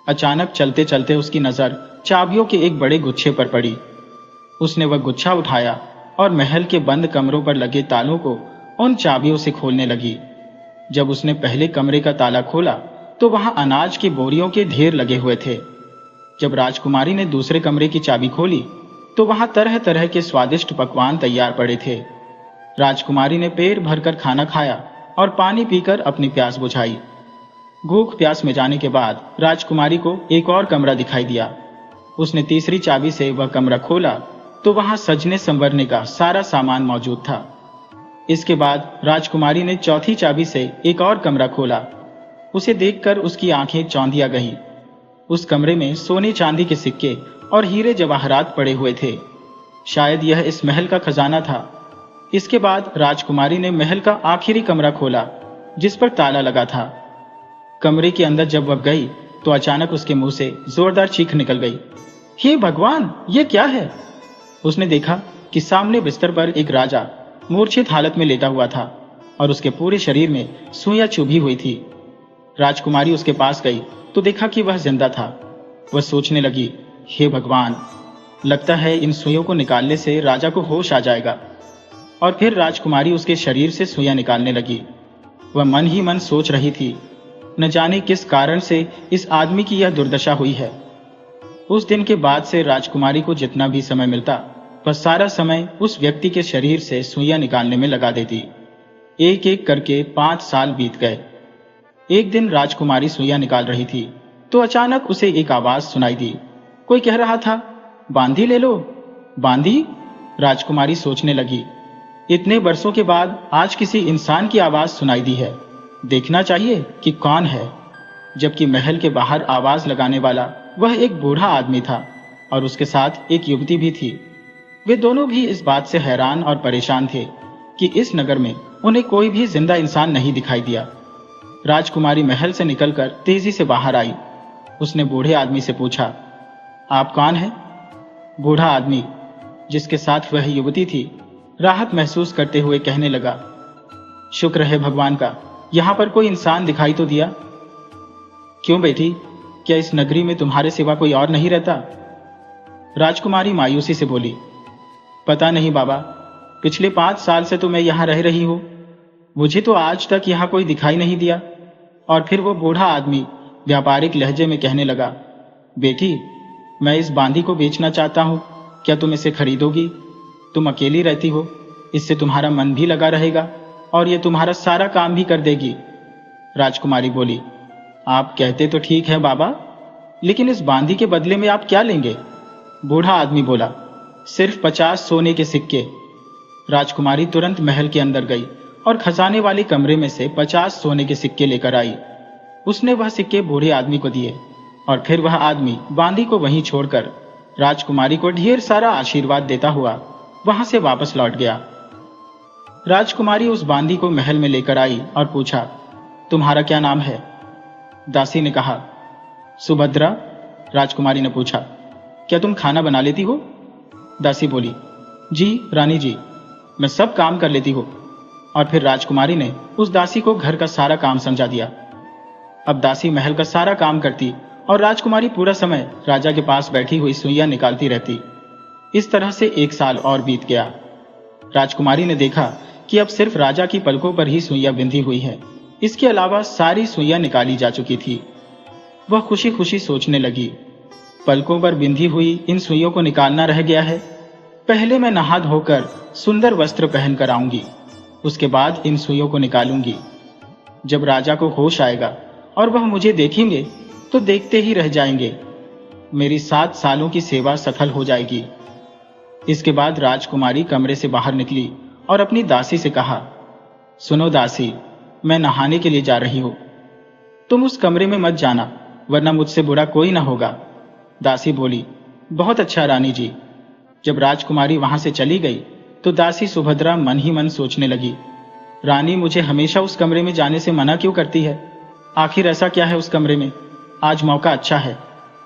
अचानक चलते चलते उसकी नजर चाबियों के एक बड़े गुच्छे पर पड़ी। उसने वह गुच्छा उठाया और महल के बंद कमरों पर लगे तालों को उन चाबियों से खोलने लगी। जब उसने पहले कमरे का ताला खोला तो वहां अनाज की बोरियों के ढेर लगे हुए थे। जब राजकुमारी ने दूसरे कमरे की चाबी खोली तो वहां तरह तरह के स्वादिष्ट पकवान तैयार पड़े थे। राजकुमारी ने पेट भरकर खाना खाया और पानी पीकर अपनी प्यास बुझाई। भूख प्यास में जाने के बाद राजकुमारी को एक और कमरा दिखाई दिया। उसने तीसरी चाबी से वह कमरा खोला तो वहां सजने संवरने का सारा सामान मौजूद था। इसके बाद राजकुमारी ने चौथी चाबी से एक और कमरा खोला। उसे देखकर उसकी आंखें चौंधिया गईं। उस कमरे में सोने चांदी के सिक्के और हीरे जवाहरात पड़े हुए थे। शायद यह इस महल का खजाना था। इसके बाद राजकुमारी ने महल का आखिरी कमरा खोला जिस पर ताला लगा था। कमरे के अंदर जब वह गई तो अचानक उसके मुंह से जोरदार चीख निकल गई। हे भगवान, ये क्या है? उसने देखा कि सामने बिस्तर पर एक राजा मूर्छित हालत में लेटा हुआ था और उसके पूरे शरीर में सुइयां चुभी हुई थी। राजकुमारी उसके पास गई तो देखा कि वह जिंदा था। वह सोचने लगी, हे भगवान, लगता है इन सुइयों को निकालने से राजा को होश आ जाएगा। और फिर राजकुमारी उसके शरीर से सुइयां निकालने लगी। वह मन ही मन सोच रही थी, न जाने किस कारण से इस आदमी की यह दुर्दशा हुई है। उस दिन के बाद से राजकुमारी को जितना भी समय मिलता वह सारा समय उस व्यक्ति के शरीर से सुइयां निकालने में लगा देती। एक एक करके 5 साल बीत गए। एक दिन राजकुमारी सुइयां निकाल रही थी तो अचानक उसे एक आवाज सुनाई दी। कोई कह रहा था, बांदी ले लो। बांदी? राजकुमारी सोचने लगी, इतने वर्षों के बाद आज किसी इंसान की आवाज सुनाई दी है। देखना चाहिए कि कौन है। जबकि महल के बाहर आवाज लगाने वाला वह एक बूढ़ा आदमी था और उसके साथ एक युवती भी थी। वे दोनों भी इस बात से हैरान और परेशान थे कि इस नगर में उन्हें कोई भी जिंदा इंसान नहीं दिखाई दिया। राजकुमारी महल से निकलकर तेजी से बाहर आई। उसने बूढ़े आदमी से पूछा, आप कौन हैं? बूढ़ा आदमी, जिसके साथ वह युवती थी, राहत महसूस करते हुए कहने लगा, शुक्र है भगवान का, यहां पर कोई इंसान दिखाई तो दिया। क्यों बेटी, क्या इस नगरी में तुम्हारे सिवा कोई और नहीं रहता? राजकुमारी मायूसी से बोली, पता नहीं बाबा, पिछले 5 साल से तो मैं यहां रह रही हूं। मुझे तो आज तक यहां कोई दिखाई नहीं दिया। और फिर वो बूढ़ा आदमी व्यापारिक लहजे में कहने लगा, बेटी, मैं इस बांदी को बेचना चाहता हूं, क्या तुम इसे खरीदोगी? तुम अकेली रहती हो, इससे तुम्हारा मन भी लगा रहेगा और ये तुम्हारा सारा काम भी कर देगी। राजकुमारी बोली, आप कहते तो ठीक है बाबा, लेकिन इस बांदी के बदले में आप क्या लेंगे? बूढ़ा आदमी बोला, सिर्फ 50 सोने के सिक्के। राजकुमारी तुरंत महल के अंदर गई और खजाने वाले कमरे में से 50 सोने के सिक्के लेकर आई। उसने वह सिक्के बूढ़े आदमी को दिए और फिर वह आदमी बांदी को वहीं छोड़कर राजकुमारी को ढेर सारा आशीर्वाद देता हुआ वहां से वापस लौट गया। राजकुमारी उस बांदी को महल में लेकर आई और पूछा, तुम्हारा क्या नाम है? दासी ने कहा, सुभद्रा। राजकुमारी ने पूछा, क्या तुम खाना बना लेती हो? दासी बोली, जी रानी जी, मैं सब काम कर लेती हूँ। और फिर राजकुमारी ने उस दासी को घर का सारा काम समझा दिया। अब दासी महल का सारा काम करती और राजकुमारी पूरा समय राजा के पास बैठी हुई सुइयां निकालती रहती। इस तरह से 1 साल और बीत गया। राजकुमारी ने देखा कि अब सिर्फ राजा की पलकों पर ही सुइयां बिंधी हुई है, इसके अलावा सारी सुइयां निकाली जा चुकी थी। वह खुशी खुशी सोचने लगी, पलकों पर बिंधी हुई इन सुइयों को निकालना रह गया है। पहले मैं नहा धोकर सुंदर वस्त्र पहनकर आऊंगी, उसके बाद इन सुइयों को निकालूंगी। जब राजा को होश आएगा और वह मुझे देखेंगे तो देखते ही रह जाएंगे। मेरी 7 सालों की सेवा सफल हो जाएगी। इसके बाद राजकुमारी कमरे से बाहर निकली और अपनी दासी से कहा, सुनो दासी, मैं नहाने के लिए जा रही हूं, तुम उस कमरे में मत जाना, वरना मुझसे बुरा कोई ना होगा। दासी बोली, बहुत अच्छा रानी जी। जब राजकुमारी वहां से चली गई तो दासी सुभद्रा मन ही मन सोचने लगी, रानी मुझे हमेशा उस कमरे में जाने से मना क्यों करती है? आखिर ऐसा क्या है उस कमरे में? आज मौका अच्छा है,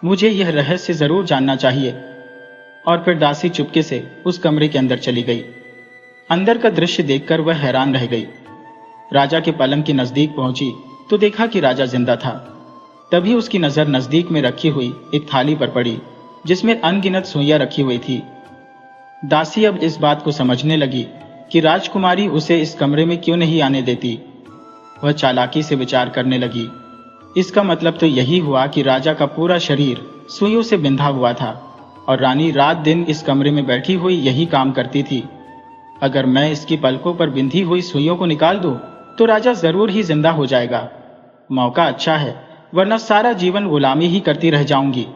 मुझे यह रहस्य जरूर जानना चाहिए। और फिर दासी चुपके से उस कमरे के अंदर चली गई। अंदर का दृश्य देखकर वह हैरान रह गई। राजा के पलंग के नजदीक पहुंची तो देखा कि राजा जिंदा था। तभी उसकी नजर नजदीक में रखी हुई एक थाली पर पड़ी जिसमें अनगिनत सुइयां रखी हुई थी। दासी अब इस बात को समझने लगी कि राजकुमारी उसे इस कमरे में क्यों नहीं आने देती। वह चालाकी से विचार करने लगी, इसका मतलब तो यही हुआ कि राजा का पूरा शरीर सुइयों से बिंधा हुआ था और रानी रात दिन इस कमरे में बैठी हुई यही काम करती थी। अगर मैं इसकी पलकों पर बिंधी हुई सुइयों को निकाल दूं तो राजा जरूर ही जिंदा हो जाएगा। मौका अच्छा है, वरना सारा जीवन गुलामी ही करती रह जाऊंगी।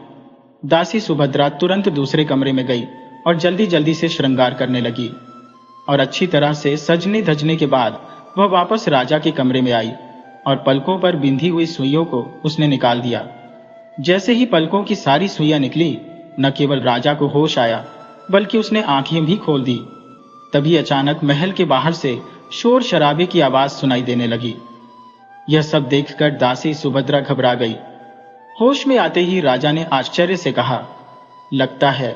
दासी सुभद्रा तुरंत दूसरे कमरे में गई और जल्दी जल्दी से श्रृंगार करने लगी और अच्छी तरह से सजने धजने के बाद वह वापस राजा के कमरे में आई और पलकों पर बिंधी हुई सुइयों को उसने निकाल दिया। जैसे ही पलकों की सारी सुइयां निकली, न केवल राजा को होश आया बल्कि उसने आंखें भी खोल दी। तभी अचानक महल के बाहर से शोर शराबे की आवाज सुनाई देने लगी। यह सब देखकर दासी सुभद्रा घबरा गई। होश में आते ही राजा ने आश्चर्य से कहा, लगता है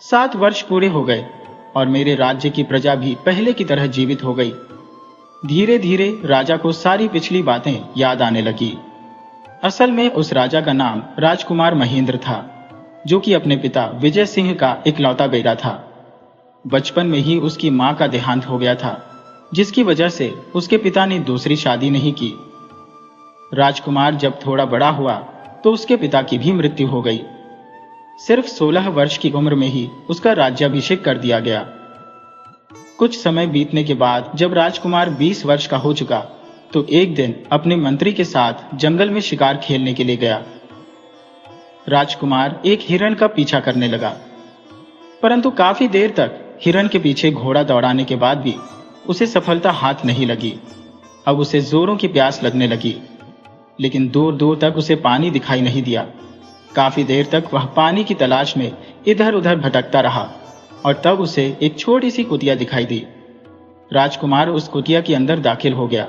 7 वर्ष पूरे हो गए और मेरे राज्य की प्रजा भी पहले की तरह जीवित हो गई। धीरे धीरे राजा को सारी पिछली बातें याद आने लगी। असल में उस राजा का नाम राजकुमार महेंद्र था, जो कि अपने पिता विजय सिंह का इकलौता बेटा था। बचपन में ही उसकी मां का देहांत हो गया था, जिसकी वजह से उसके पिता ने दूसरी शादी नहीं की। राजकुमार जब थोड़ा बड़ा हुआ तो उसके पिता की भी मृत्यु हो गई। सिर्फ 16 वर्ष की उम्र में ही उसका राज्याभिषेक कर दिया गया। कुछ समय बीतने के बाद जब राजकुमार 20 वर्ष का हो चुका तो एक दिन अपने मंत्री के साथ जंगल में शिकार खेलने के लिए गया। राजकुमार एक हिरण का पीछा करने लगा, परंतु काफी देर तक हिरण के पीछे घोड़ा दौड़ाने के बाद भी उसे सफलता हाथ नहीं लगी। अब उसे जोरों की प्यास लगने लगी, लेकिन दूर दूर तक उसे पानी दिखाई नहीं दिया। काफी देर तक वह पानी की तलाश में इधर उधर भटकता रहा और तब उसे एक छोटी सी कुटिया दिखाई दी। राजकुमार उस कुटिया के अंदर दाखिल हो गया।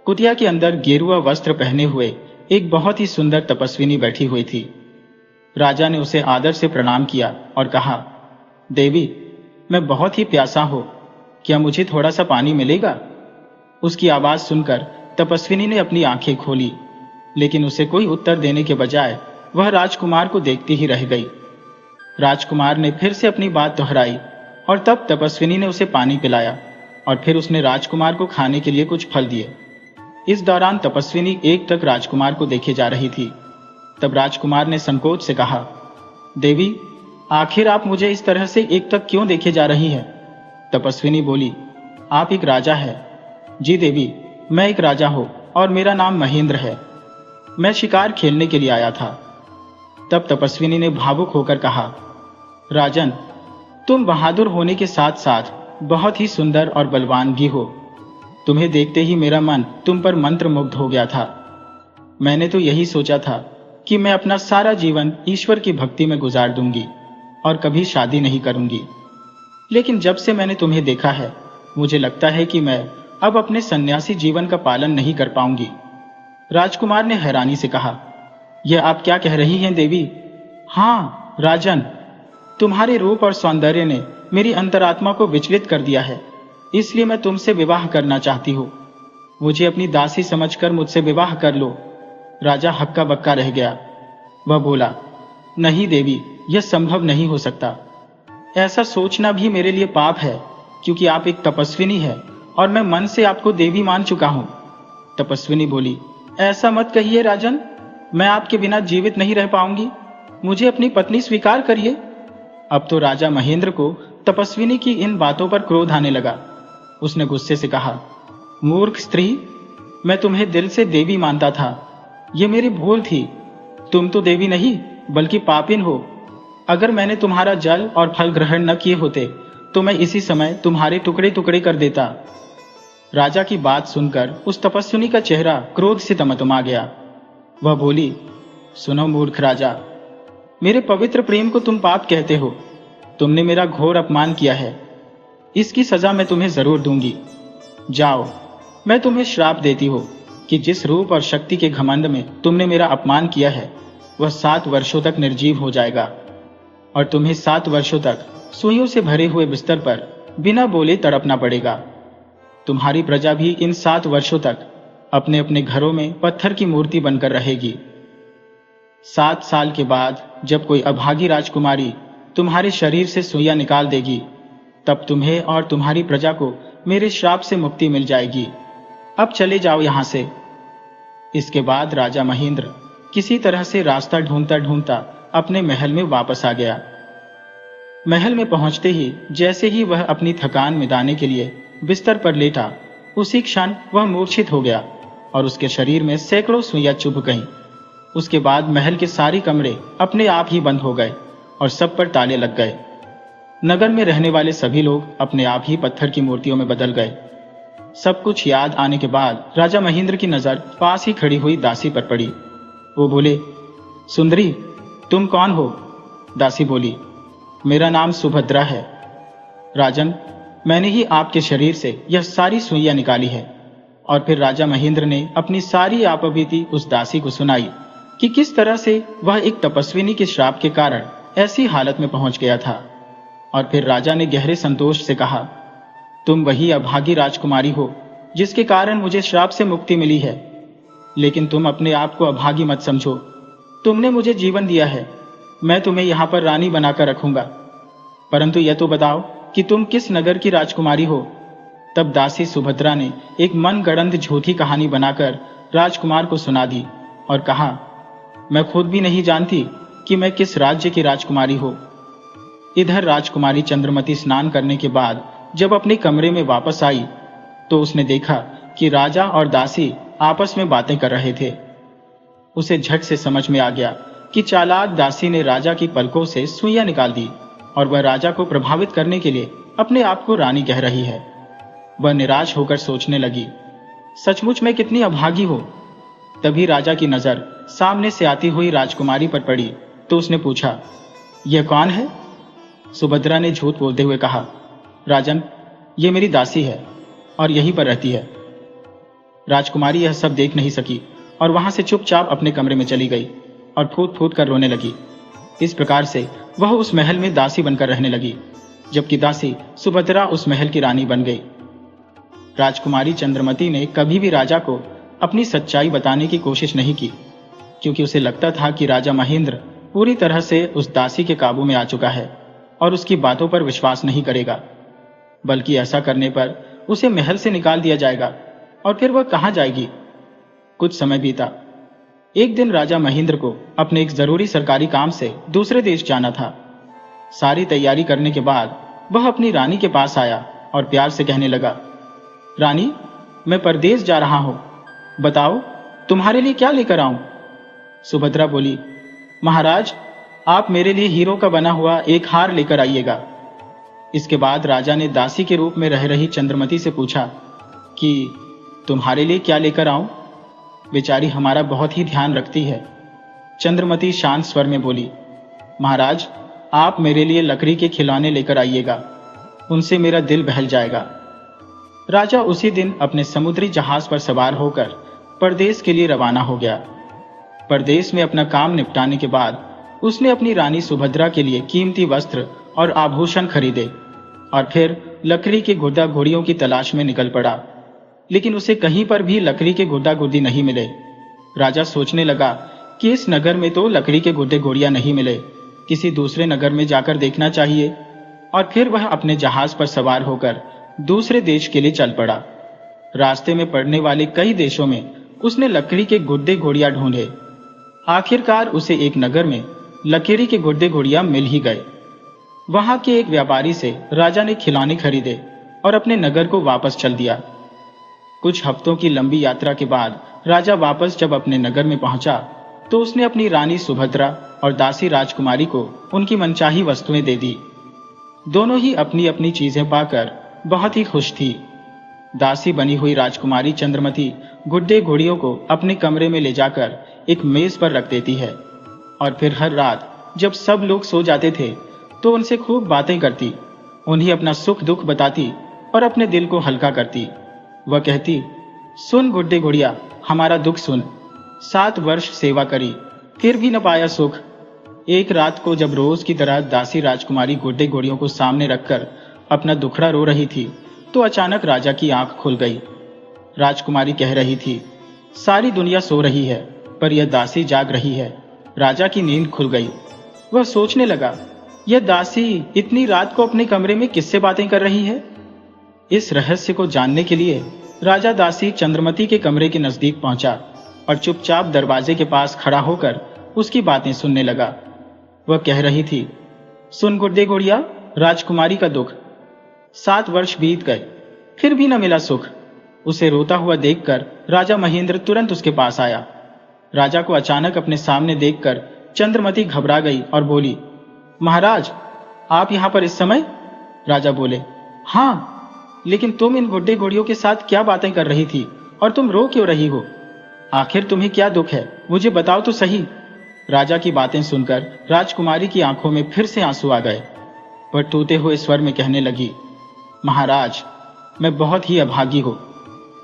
कुटिया के अंदर गेरुआ वस्त्र पहने हुए एक बहुत ही सुंदर तपस्विनी बैठी हुई थी। राजा ने उसे आदर से प्रणाम किया और कहा, देवी, मैं बहुत ही प्यासा हूं, क्या मुझे थोड़ा सा पानी मिलेगा? उसकी आवाज सुनकर तपस्विनी ने अपनी आंखें खोली, लेकिन उसे कोई उत्तर देने के बजाय वह राजकुमार को देखती ही रह गई। राजकुमार ने फिर से अपनी बात दोहराई और तब तपस्विनी ने उसे पानी पिलाया और फिर उसने राजकुमार को खाने के लिए कुछ फल दिए। इस दौरान तपस्विनी एक टक राजकुमार को देखे जा रही थी। तब राजकुमार ने संकोच से कहा, देवी, आखिर आप मुझे इस तरह से एक टक क्यों देखे जा रही हैं? तपस्विनी बोली, आप एक राजा हैं। जी देवी, मैं एक राजा हूं और मेरा नाम महेंद्र है। मैं शिकार खेलने के लिए आया था। तब तपस्विनी ने भावुक होकर कहा, राजन, तुम बहादुर होने के साथ साथ बहुत ही सुंदर और बलवान भी हो। तुम्हें देखते ही मेरा मन तुम पर मंत्रमुग्ध हो गया था। मैंने तो यही सोचा था कि मैं अपना सारा जीवन ईश्वर की भक्ति में गुजार दूंगी और कभी शादी नहीं करूंगी, लेकिन जब से मैंने तुम्हें देखा है मुझे लगता है कि मैं अब अपने सन्यासी जीवन का पालन नहीं कर पाऊंगी। राजकुमार ने हैरानी से कहा, यह आप क्या कह रही हैं देवी? हाँ राजन, तुम्हारे रूप और सौंदर्य ने मेरी अंतरात्मा को विचलित कर दिया है, इसलिए मैं तुमसे विवाह करना चाहती हूँ। मुझे अपनी दासी समझकर मुझसे विवाह कर लो। राजा हक्का बक्का रह गया। वह बोला, नहीं देवी, यह संभव नहीं हो सकता। ऐसा सोचना भी मेरे लिए पाप है, क्योंकि आप एक तपस्विनी है और मैं मन से आपको देवी मान चुका हूं। तपस्विनी बोली, ऐसा मत कहिए राजन, मैं आपके बिना जीवित नहीं रह पाऊंगी। मुझे अपनी पत्नी स्वीकार करिए। अब तो राजा महेंद्र को तपस्विनी की इन बातों पर क्रोध आने लगा। उसने गुस्से से कहा, मूर्ख स्त्री, मैं तुम्हें दिल से देवी मानता था। ये मेरी भूल थी। तुम तो देवी नहीं बल्कि पापिन हो। अगर मैंने तुम्हारा जल और फल ग्रहण न किए होते तो मैं इसी समय तुम्हारे टुकड़े टुकड़े कर देता। राजा की बात सुनकर उस तपस्विनी का चेहरा क्रोध से तमतमा गया। वह बोली, सुनो मूर्ख राजा, मेरे पवित्र प्रेम को तुम पाप कहते हो। तुमने मेरा घोर अपमान किया है। इसकी सजा मैं तुम्हें जरूर दूंगी। जाओ, मैं तुम्हें श्राप देती हूं कि जिस रूप और शक्ति के घमंड में तुमने मेरा अपमान किया है वह 7 वर्षों तक निर्जीव हो जाएगा और तुम्हें 7 वर्षों तक सुइयों से भरे हुए बिस्तर पर बिना बोले तड़पना पड़ेगा। तुम्हारी प्रजा भी इन 7 वर्षों तक अपने अपने घरों में पत्थर की मूर्ति बनकर रहेगी। 7 साल के बाद जब कोई अभागी राजकुमारी तुम्हारे शरीर से सुइयां निकाल देगी, तब तुम्हें और तुम्हारी प्रजा को मेरे श्राप से मुक्ति मिल जाएगी। अब चले जाओ यहां से। इसके बाद राजा महेंद्र किसी तरह से रास्ता ढूंढता ढूंढता अपने महल में वापस आ गया। महल में पहुंचते ही जैसे ही वह अपनी थकान मिटाने के लिए बिस्तर पर लेटा, उसी क्षण वह मूर्छित हो गया और उसके शरीर में सैकड़ों सुइयां चुभ गईं। उसके बाद महल के सारे कमरे अपने आप ही बंद हो गए और सब पर ताले लग गए। नगर में रहने वाले सभी लोग अपने आप ही पत्थर की मूर्तियों में बदल गए। सब कुछ याद आने के बाद राजा महेंद्र की नजर पास ही खड़ी हुई दासी पर पड़ी। वो बोले, सुंदरी, तुम कौन हो? दासी बोली, मेरा नाम सुभद्रा है। राजन, मैंने ही आपके शरीर से यह सारी सुइयां निकाली है। और फिर राजा महेंद्र ने अपनी सारी आपबीती उस दासी को सुनाई कि किस तरह से वह एक तपस्विनी के श्राप के कारण ऐसी हालत में पहुंच गया था। और फिर राजा ने गहरे संतोष से कहा, तुम वही अभागी राजकुमारी हो जिसके कारण मुझे श्राप से मुक्ति मिली है। लेकिन तुम अपने आप को अभागी मत समझो। तुमने मुझे जीवन दिया है, मैं तुम्हें यहां पर रानी बनाकर रखूंगा। परंतु यह तो बताओ कि तुम किस नगर की राजकुमारी हो? तब दासी सुभद्रा ने एक मनगढ़ंत झूठी कहानी बनाकर राजकुमार को सुना दी और कहा, मैं खुद भी नहीं जानती कि मैं किस राज्य की राजकुमारी हूं। इधर राजकुमारी चंद्रमती स्नान करने के बाद जब अपने कमरे में वापस आई तो उसने देखा कि राजा और दासी आपस में बातें कर रहे थे। उसे झट से समझ में आ गया कि चालाक दासी ने राजा की पलकों से सुइयां निकाल दी और वह राजा को प्रभावित करने के लिए अपने आप को रानी कह रही है। वह निराश होकर सोचने लगी, सचमुच मैं कितनी अभागी हूं। तभी राजा की नजर सामने से आती हुई राजकुमारी पर पड़ी तो उसने पूछा, यह कौन है? सुभद्रा ने झूठ बोलते हुए कहा, राजन, ये मेरी दासी है और यहीं पर रहती है। राजकुमारी यह सब देख नहीं सकी और वहां से चुपचाप अपने कमरे में चली गई और फूट फूट कर रोने लगी। इस प्रकार से वह उस महल में दासी बनकर रहने लगी, जबकि दासी सुभद्रा उस महल की रानी बन गई। राजकुमारी चंद्रमती ने कभी भी राजा को अपनी सच्चाई बताने की कोशिश नहीं की, क्योंकि उसे लगता था कि राजा महेंद्र पूरी तरह से उस दासी के काबू में आ चुका है और उसकी बातों पर विश्वास नहीं करेगा, बल्कि ऐसा करने पर उसे महल से निकाल दिया जाएगा और फिर वह कहां जाएगी। कुछ समय बीता। एक दिन राजा महेंद्र को अपने एक जरूरी सरकारी काम से दूसरे देश जाना था। सारी तैयारी करने के बाद वह अपनी रानी के पास आया और प्यार से कहने लगा, रानी, मैं परदेश जा रहा हूं, बताओ तुम्हारे लिए क्या लेकर आऊं? सुभद्रा बोली, महाराज, आप मेरे लिए हीरो का बना हुआ एक हार लेकर आइएगा। इसके बाद राजा ने दासी के रूप में रह रही चंद्रमती से पूछा कि तुम्हारे लिए क्या लेकर आऊं? बेचारी हमारा बहुत ही ध्यान रखती है। चंद्रमती शांत स्वर में बोली, महाराज, आप मेरे लिए लकड़ी के खिलौने लेकर आइएगा, उनसे मेरा दिल बहल जाएगा। राजा उसी दिन अपने समुद्री जहाज पर सवार होकर परदेश के लिए रवाना हो गया। परदेश में अपना काम निपटाने के बाद उसने अपनी रानी सुभद्रा के लिए कीमती वस्त्र और आभूषण खरीदे और फिर लकड़ी के गुड्डा घोड़ियों की तलाश में निकल पड़ा। लेकिन उसे कहीं पर भी लकड़ी के गुड्डा गुड्डी नहीं मिले। राजा सोचने लगा कि इस नगर में तो लकड़ी के गुड्डे घोड़ियां नहीं मिले, किसी दूसरे नगर में जाकर देखना चाहिए। और फिर वह अपने जहाज पर सवार होकर दूसरे देश के लिए चल पड़ा। रास्ते में पड़ने वाले कई देशों में उसने लकड़ी के गुड्डे घोड़ियां ढूंढे। आखिरकार उसे एक नगर में लकड़ी के गुड्डे घोड़ियां मिल ही गए। वहां के एक व्यापारी से राजा ने खिलौने खरीदे और अपने नगर को वापस चल दिया। कुछ हफ्तों की लंबी यात्रा के बाद राजा वापस जब अपने नगर में पहुंचा तो उसने अपनी रानी सुभद्रा और दासी राजकुमारी को उनकी मनचाही वस्तुएं दे दी। दोनों ही अपनी अपनी चीजें पाकर बहुत ही खुश थी। दासी बनी हुई राजकुमारी चंद्रमती गुड्डे घोड़ियों को अपने कमरे में ले जाकर एक मेज पर रख देती है और फिर हर रात जब सब लोग सो जाते थे तो उनसे खूब बातें करती, उन्हें अपना सुख दुख बताती और अपने दिल को हल्का करती। वह कहती, सुन गुड्डे घोड़िया, हमारा दुख सुन। 7 वर्ष सेवा करी, फिर भी न पाया सुख। एक रात को जब रोज की तरह दासी राजकुमारी गुड्डे घोड़ियों को सामने रखकर अपना दुखड़ा रो रही थी तो अचानक राजा की आंख खुल गई। राजकुमारी कह रही थी, सारी दुनिया सो रही है पर यह दासी जाग रही है। राजा की नींद खुल गई। वह सोचने लगा, यह दासी इतनी रात को अपने कमरे में किससे बातें कर रही है? इस रहस्य को जानने के लिए राजा दासी चंद्रमती के कमरे के नजदीक पहुंचा और चुपचाप दरवाजे के पास खड़ा होकर उसकी बातें सुनने लगा। वह कह रही थी, सुन गुड्डे घोड़िया, राजकुमारी का दुख। 7 वर्ष बीत गए, फिर भी न मिला सुख। उसे रोता हुआ देखकर राजा महेंद्र तुरंत उसके पास आया। राजा को अचानक अपने सामने देखकर चंद्रमती घबरा गई और बोली, महाराज, आप यहाँ पर इस समय? राजा बोले, हाँ, लेकिन तुम इन गुड्डे गुड़ियों के साथ क्या बातें कर रही थी और तुम रो क्यों रही हो? आखिर तुम्हें क्या दुख है, मुझे बताओ तो सही। राजा की बातें सुनकर राजकुमारी की आंखों में फिर से आंसू आ गए। वह टूटे हुए स्वर में कहने लगी, महाराज, मैं बहुत ही अभागी हूं,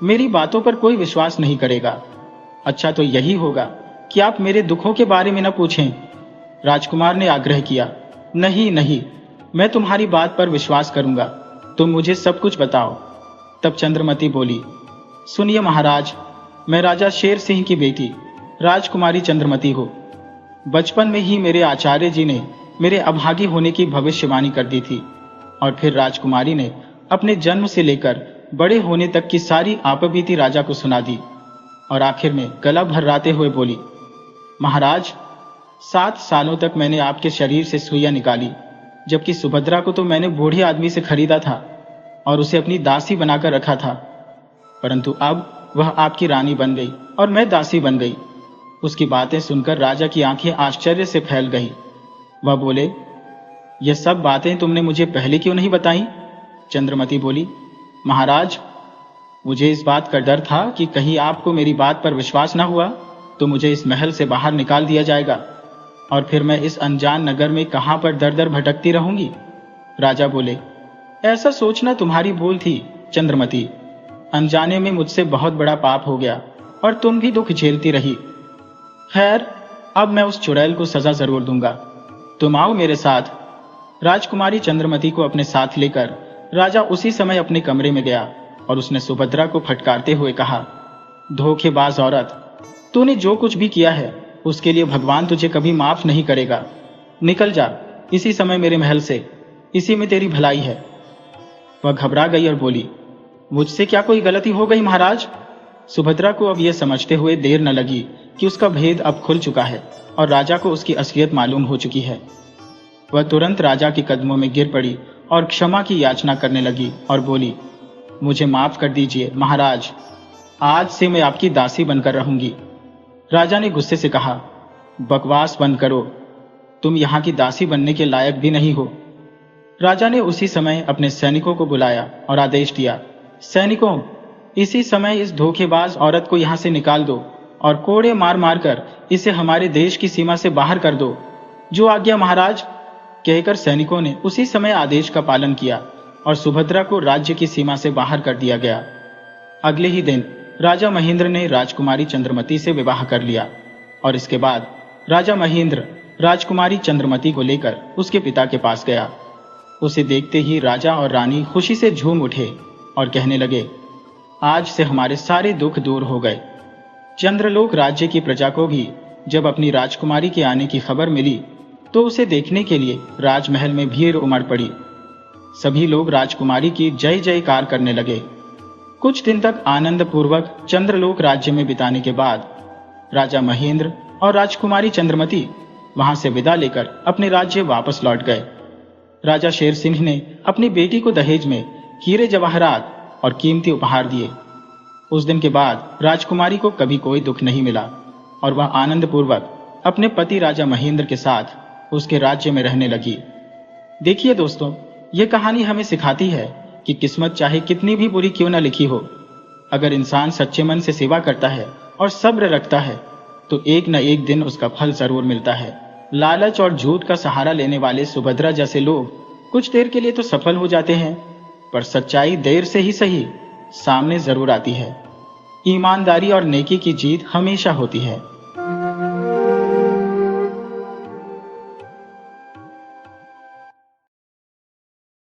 मेरी बातों पर कोई विश्वास नहीं करेगा। अच्छा तो यही होगा कि आप मेरे दुखों के बारे में न पूछें। राजकुमार ने आग्रह किया, नहीं नहीं, मैं तुम्हारी बात पर विश्वास करूंगा, तुम मुझे सब कुछ बताओ। तब चंद्रमती बोली, सुनिए महाराज, मैं राजा शेर सिंह की बेटी राजकुमारी चंद्रमती हूं। बचपन में ही मेरे आचार्य जी ने मेरे अभागी होने की भविष्यवाणी कर दी थी और फिर राजकुमारी ने अपने जन्म से लेकर बड़े होने तक की सारी आपबीती राजा को सुना दी और आखिर में गला भर्राते हुए बोली, महाराज, 7 सालों तक मैंने आपके शरीर से सुइयां निकाली, जबकि सुभद्रा को तो मैंने बूढ़े आदमी से खरीदा था और उसे अपनी दासी बनाकर रखा था, परंतु अब वह आपकी रानी बन गई और मैं दासी बन गई। उसकी बातें सुनकर राजा की आंखें आश्चर्य से फैल गई। वह बोले, यह सब बातें तुमने मुझे पहले क्यों नहीं बताई? चंद्रमती बोली, महाराज, मुझे इस बात का डर था कि कहीं आपको मेरी बात पर विश्वास न हुआ तो मुझे इस महल से बाहर निकाल दिया जाएगा और फिर मैं इस अनजान नगर में कहां पर दर दर भटकती रहूंगी। राजा बोले, ऐसा सोचना तुम्हारी भूल थी चंद्रमती, अनजाने में मुझसे बहुत बड़ा पाप हो गया और तुम भी दुख झेलती रही। खैर, अब मैं उस चुड़ैल को सजा जरूर दूंगा, तुम आओ मेरे साथ। राजकुमारी चंद्रमती को अपने साथ लेकर राजा उसी समय अपने कमरे में गया और उसने सुभद्रा को फटकारते हुए कहा, धोखेबाज औरत, तूने जो कुछ भी किया है उसके लिए भगवान तुझे कभी माफ नहीं करेगा। निकल जा इसी समय मेरे महल से, इसी में तेरी भलाई है। वह घबरा गई और बोली, मुझसे क्या कोई गलती हो गई महाराज? सुभद्रा को अब यह समझते हुए देर न लगी कि उसका भेद अब खुल चुका है और राजा को उसकी असलियत मालूम हो चुकी है। वह तुरंत राजा के कदमों में गिर पड़ी और क्षमा की याचना करने लगी और बोली, मुझे माफ कर दीजिए महाराज, आज से मैं आपकी दासी बनकर रहूंगी। राजा ने गुस्से से कहा, बकवास बंद करो, तुम यहाँ की दासी बनने के लायक भी नहीं हो। राजा ने उसी समय अपने सैनिकों को बुलाया और आदेश दिया, सैनिकों, इसी समय इस धोखेबाज औरत को यहाँ से निकाल दो और कोड़े मार मार कर इसे हमारे देश की सीमा से बाहर कर दो। जो आज्ञा महाराज, कहकर सैनिकों ने उसी समय आदेश का पालन किया और सुभद्रा को राज्य की सीमा से बाहर कर दिया गया। अगले ही दिन राजा महेंद्र ने राजकुमारी चंद्रमती से विवाह कर लिया और इसके बाद राजा महेंद्र राजकुमारी चंद्रमती को लेकर उसके पिता के पास गया। उसे देखते ही राजा और रानी खुशी से झूम उठे और कहने लगे, आज से हमारे सारे दुख दूर हो गए। चंद्रलोक राज्य की प्रजा को भी जब अपनी राजकुमारी के आने की खबर मिली तो उसे देखने के लिए राजमहल में भीड़ उमड़ पड़ी। सभी लोग राजकुमारी की जय जयकार करने लगे। कुछ दिन तक आनंद पूर्वक चंद्रलोक राज्य में बिताने के बाद राजा महेंद्र और राजकुमारी चंद्रमती वहां से विदा लेकर अपने राज्य वापस लौट गए। राजा शेर सिंह ने अपनी बेटी को दहेज में हीरे जवाहरात और कीमती उपहार दिए। उस दिन के बाद राजकुमारी को कभी कोई दुख नहीं मिला और वह आनंद पूर्वक अपने पति राजा महेंद्र के साथ उसके राज्य में रहने लगी। देखिए दोस्तों, ये कहानी हमें सिखाती है कि किस्मत चाहे कितनी भी बुरी क्यों न लिखी हो, अगर इंसान सच्चे मन से सेवा करता है और सब्र रखता है तो एक न एक दिन उसका फल जरूर मिलता है। लालच और झूठ का सहारा लेने वाले सुभद्रा जैसे लोग कुछ देर के लिए तो सफल हो जाते हैं, पर सच्चाई देर से ही सही सामने जरूर आती है। ईमानदारी और नेकी की जीत हमेशा होती है।